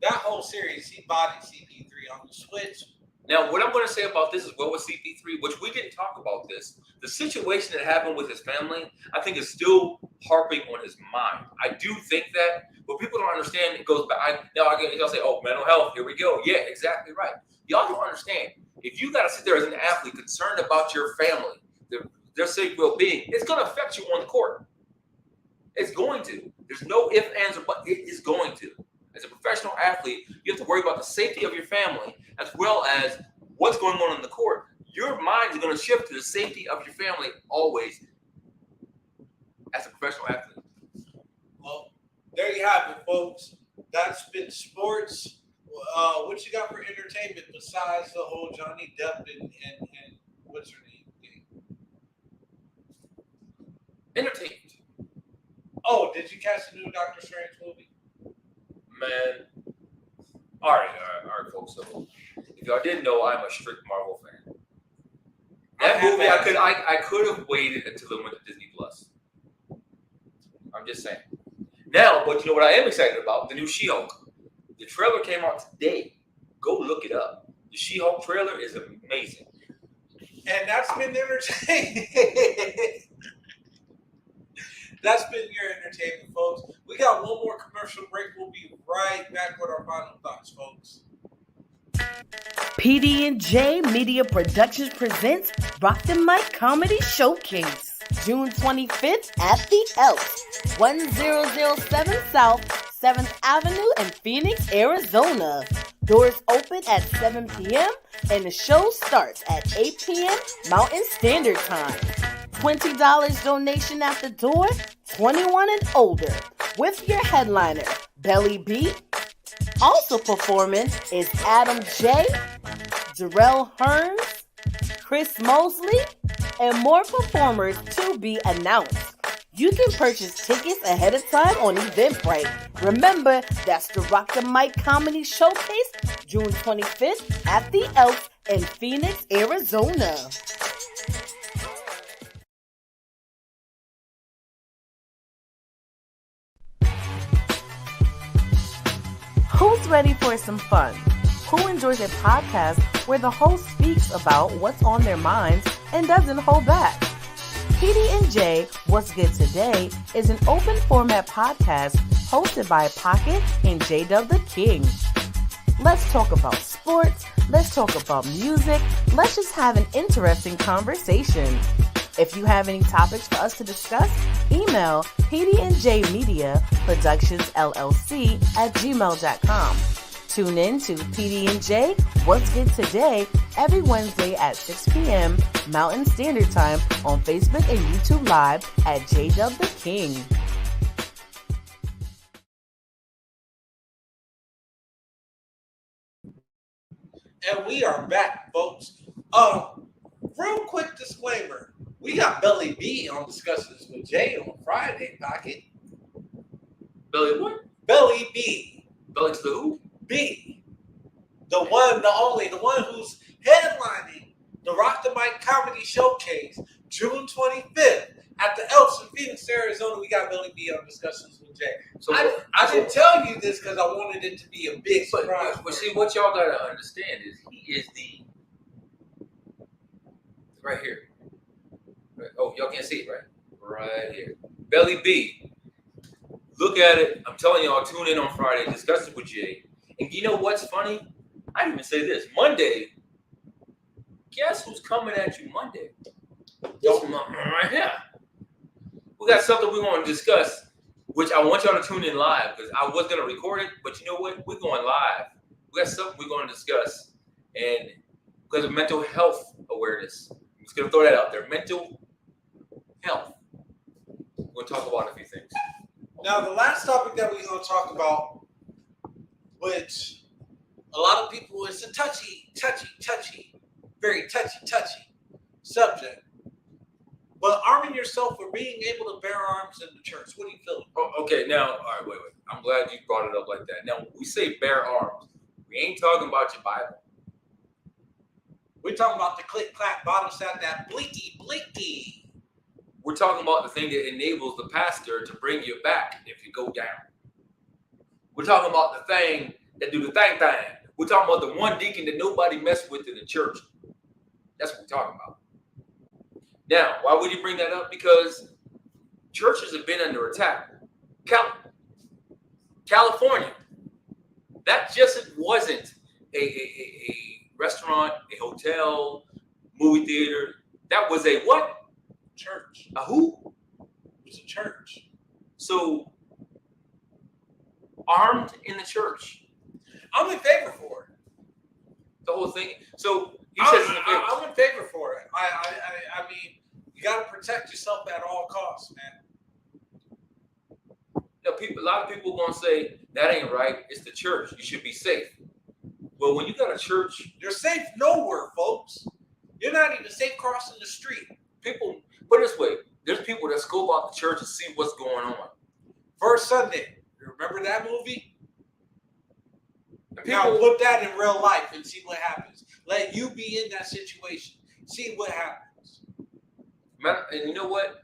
That whole series, he bodied CP3 on the switch. Now, what I'm going to say about this is what was CP3, which we didn't talk about this. The situation that happened with his family, I think, is still harping on his mind. I do think that, but people don't understand. It goes back. Y'all say, "Oh, mental health. Here we go." Yeah, exactly right. Y'all don't understand. If you got to sit there as an athlete concerned about your family, their safe well-being, it's going to affect you on the court. It's going to. There's no ifs, ands, or buts. It is going to. As a professional athlete, you have to worry about the safety of your family as well as what's going on in the court. Your mind is going to shift to the safety of your family always as a professional athlete. Well, there you have it, folks. That's been sports. What you got for entertainment besides the whole Johnny Depp and what's her name? Entertainment. Oh, did you catch the new Doctor Strange movie? Man. All right, folks. So, if y'all didn't know, I'm a strict Marvel fan. That movie, I could have waited until it went to Disney Plus. I'm just saying. Now, but you know what I am excited about? The new She-Hulk. The trailer came out today. Go look it up. The She-Hulk trailer is amazing. And that's been entertaining. That's been your entertainment, folks. We got one more commercial break. We'll be right back with our final thoughts, folks. PD&J Media Productions presents Rock the Mic Comedy Showcase. June 25th at the Elks, 1007 South 7th Avenue in Phoenix, Arizona. Doors open at 7 p.m. and the show starts at 8 p.m. Mountain Standard Time. $20 donation at the door, 21 and older. With your headliner, Belly B. Also performing is Adam J., Jarrell Hearns, Chris Mosley, and more performers to be announced. You can purchase tickets ahead of time on Eventbrite. Remember, that's the Rock the Mic Comedy Showcase, June 25th at the Elks in Phoenix, Arizona. Who's ready for some fun? Who enjoys a podcast where the host speaks about what's on their minds and doesn't hold back? PD&J What's Good Today is an open format podcast hosted by Pocket and J-Dub the King. Let's talk about sports, let's talk about music, let's just have an interesting conversation. If you have any topics for us to discuss, email pdnjmediaproductionsllc@gmail.com. Tune in to PD&J What's Good Today every Wednesday at 6 p.m. Mountain Standard Time on Facebook and YouTube Live at J-Dub the King. And we are back, folks. Real quick disclaimer. We got Belly B on Discussions with Jay on Friday, Pocket. Belly what? Belly B. Belly to the who? B. The one, the only, the one who's headlining the Rock the Mic Comedy Showcase, June 25th at the Elks in Phoenix, Arizona. We got Belly B on Discussions with PD&J. So I didn't tell you this because I wanted it to be a big But, surprise. but see, what y'all gotta understand is he is the right here. Right. Oh, y'all can't see it, right? Right here, Belly B. Look at it. I'm telling y'all, tune in on Friday. Discuss it with Jay. And you know what's funny? I didn't even say this. Monday. Guess who's coming at you Monday? This month right here. We got something we want to discuss, which I want y'all to tune in live because I was gonna record it, but you know what? We're going live. We got something we're going to discuss, and because of mental health awareness, I'm just gonna throw that out there. Mental health. We're gonna talk about a few things. Now, the last topic that we're going to talk about, which a lot of people, it's a touchy, very touchy subject. But arming yourself for being able to bear arms in the church. What do you feel? Oh, okay, now, all right, wait. I'm glad you brought it up like that. Now, when we say bear arms, we ain't talking about your Bible. We're talking about the click, clack, bottom side, that blinky. We're talking about the thing that enables the pastor to bring you back if you go down. We're talking about the thing that do the thing. We're talking about the one deacon that nobody messed with in the church. That's what we're talking about. Now, why would you bring that up? Because churches have been under attack. California, that just wasn't a restaurant, a hotel, movie theater. That was a what? Church. A who? It was a church. So, armed in the church. I'm in favor for it. The whole thing. So, you said it's in favor. I'm in favor for it. I mean, you got to protect yourself at all costs, man. You know, a lot of people going to say, that ain't right. It's the church. You should be safe. Well, when you got a church, you're safe nowhere, folks. You're not even safe crossing the street. People, put it this way, there's people that scope out the church and see what's going on. First Sunday. You remember that movie? And Now people, put that in real life and see what happens. Let you be in that situation. See what happens. and you know what?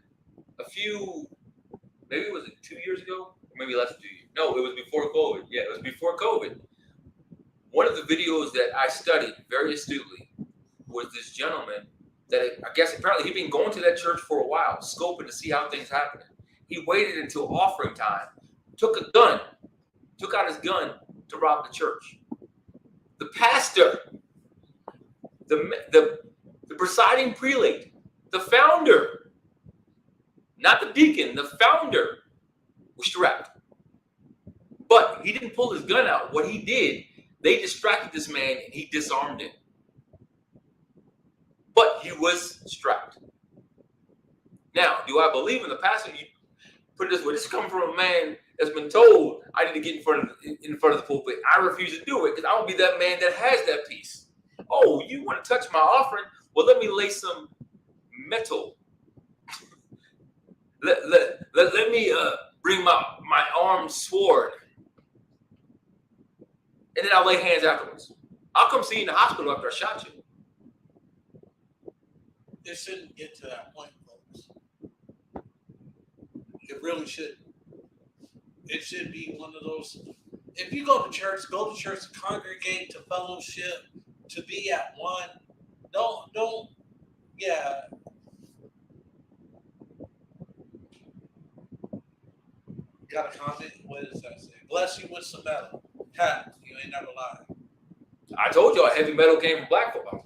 Maybe it was 2 years ago, or maybe less than 2 years. No, it was before COVID. Yeah, it was before COVID. One of the videos that I studied very astutely was this gentleman that I guess apparently he'd been going to that church for a while, scoping to see how things happening. He waited until offering time, took out his gun to rob the church. The pastor, the presiding prelate, the founder, not the deacon, the founder was strapped. But he didn't pull his gun out. What he did, they distracted this man and he disarmed him. But he was strapped. Now, do I believe in the pastor? You put it this way: this is coming from a man that's been told I need to get in front of the pulpit. I refuse to do it because I will be that man that has that piece. Oh, you want to touch my offering? Well, let me lay some metal. let me bring my armed sword, and then I'll lay hands afterwards. I'll come see you in the hospital after I shot you. It shouldn't get to that point, folks. It really shouldn't. It should be one of those. If you go to church to congregate, to fellowship, to be at one. Don't. Yeah. Got a comment? What does that say? Bless you with some metal. Ha, you ain't never lied. I told y'all heavy metal came from black football.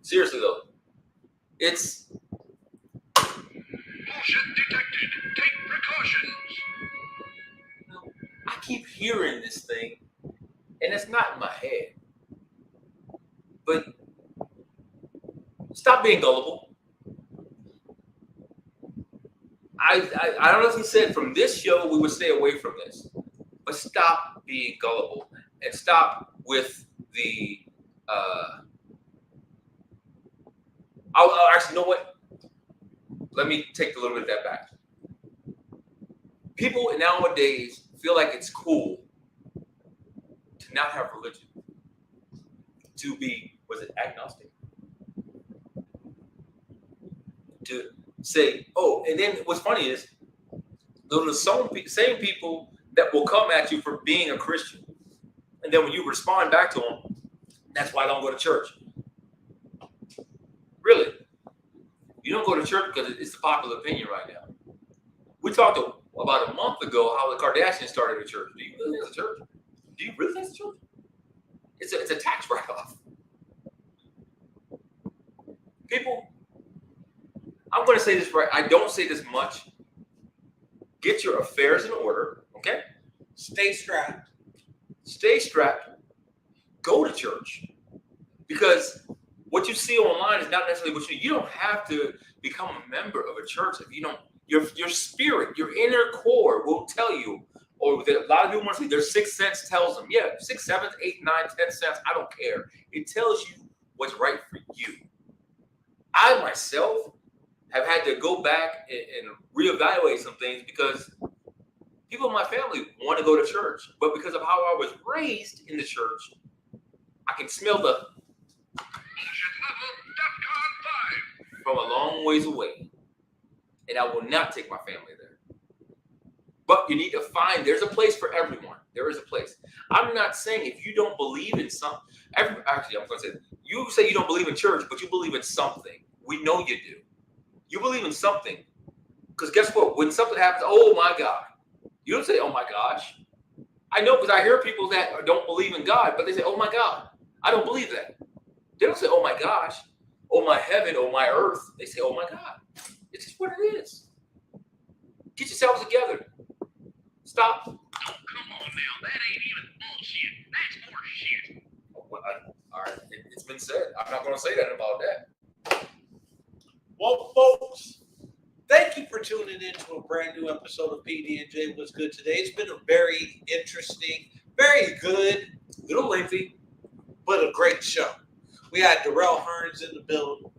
Seriously though, it's Bullshit detected. Take precautions. I keep hearing this thing, and it's not in my head. But stop being gullible. I honestly said from this show we would stay away from this, but stop being gullible and stop with the. I'll actually, you know what? Let me take a little bit of that back. People nowadays feel like it's cool to not have religion, to be, was it agnostic? To say, oh, and then what's funny is those are the same people that will come at you for being a Christian. And then when you respond back to them, that's why I don't go to church. Really? You don't go to church because it's the popular opinion right now. We talked about a month ago how the Kardashians started a church. Do you really think it's a church? Do you really think it's a church? It's a tax write-off. People, I'm going to say this right. I don't say this much. Get your affairs in order, okay? Stay strapped. Stay strapped. Go to church. Because what you see online is not necessarily what you don't have to become a member of a church if you don't. Your spirit, your inner core will tell you, or a lot of people want to say their sixth sense tells them, yeah, 6, 7, 8, 9, 10 cents, I don't care. It tells you what's right for you. I myself have had to go back and reevaluate some things because people in my family want to go to church, but because of how I was raised in the church, I can smell the from a long ways away, and I will not take my family there. But you need to find, there's a place for everyone. There is a place. I'm not saying if you don't believe in something, actually, I'm going to say, you say you don't believe in church, but you believe in something. We know you do. You believe in something. Because guess what? When something happens, oh my God. You don't say, oh my gosh. I know because I hear people that don't believe in God, but they say, oh my God. I don't believe that. They don't say, oh my gosh, oh my heaven, oh my earth. They say, oh my God. It's just what it is. Get yourselves together. Stop. Oh, come on now. That ain't even bullshit. That's more shit. All right. It's been said. I'm not going to say that about that. Well, folks, thank you for tuning in to a brand new episode of PD&J What's Good today. It's been a very interesting, very good, Little lengthy. but a great show. We had Darrell Hearns in the building.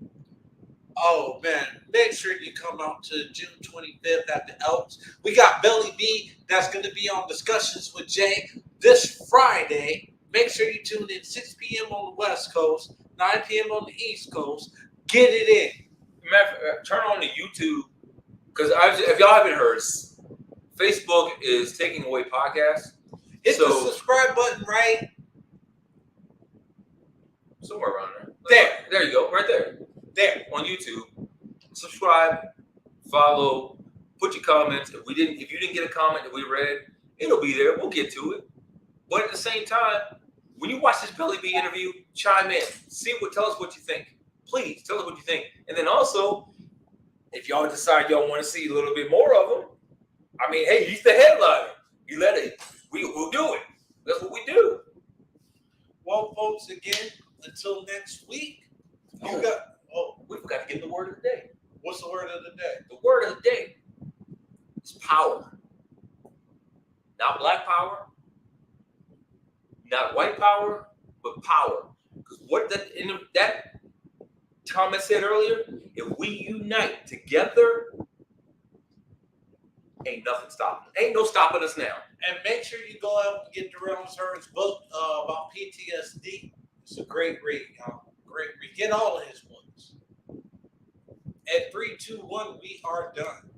Oh, man. Make sure you come out to June 25th at the Elks. We got Belly B that's going to be on Discussions with Jay this Friday. Make sure you tune in 6 p.m. on the West Coast, 9 p.m. on the East Coast. Get it in. Turn on the YouTube, because if y'all haven't heard, Facebook is taking away podcasts. Hit the subscribe button right Somewhere around there. There you go. Right there. there. On YouTube. Subscribe, follow, put your comments. If you didn't get a comment that we read, it'll be there. We'll get to it. But at the same time, when you watch this Belly B interview, chime in. Tell us what you think. Please tell us what you think. And then also, if y'all decide y'all want to see a little bit more of them, I mean, hey, he's the headliner. You let it. We'll do it. That's what we do. Well, folks, again, until next week, We forgot to give the word of the day. what's the word of the day? The word of the day is power. Not black power, not white power, but power. Because what that comment said earlier, if we unite together, ain't nothing stopping. Ain't no stopping us now. And make sure you go out and get Darrell Hearns' book about PTSD. It's a great read, y'all. Great read. Get all of his books. At 3, 2, 1, we are done.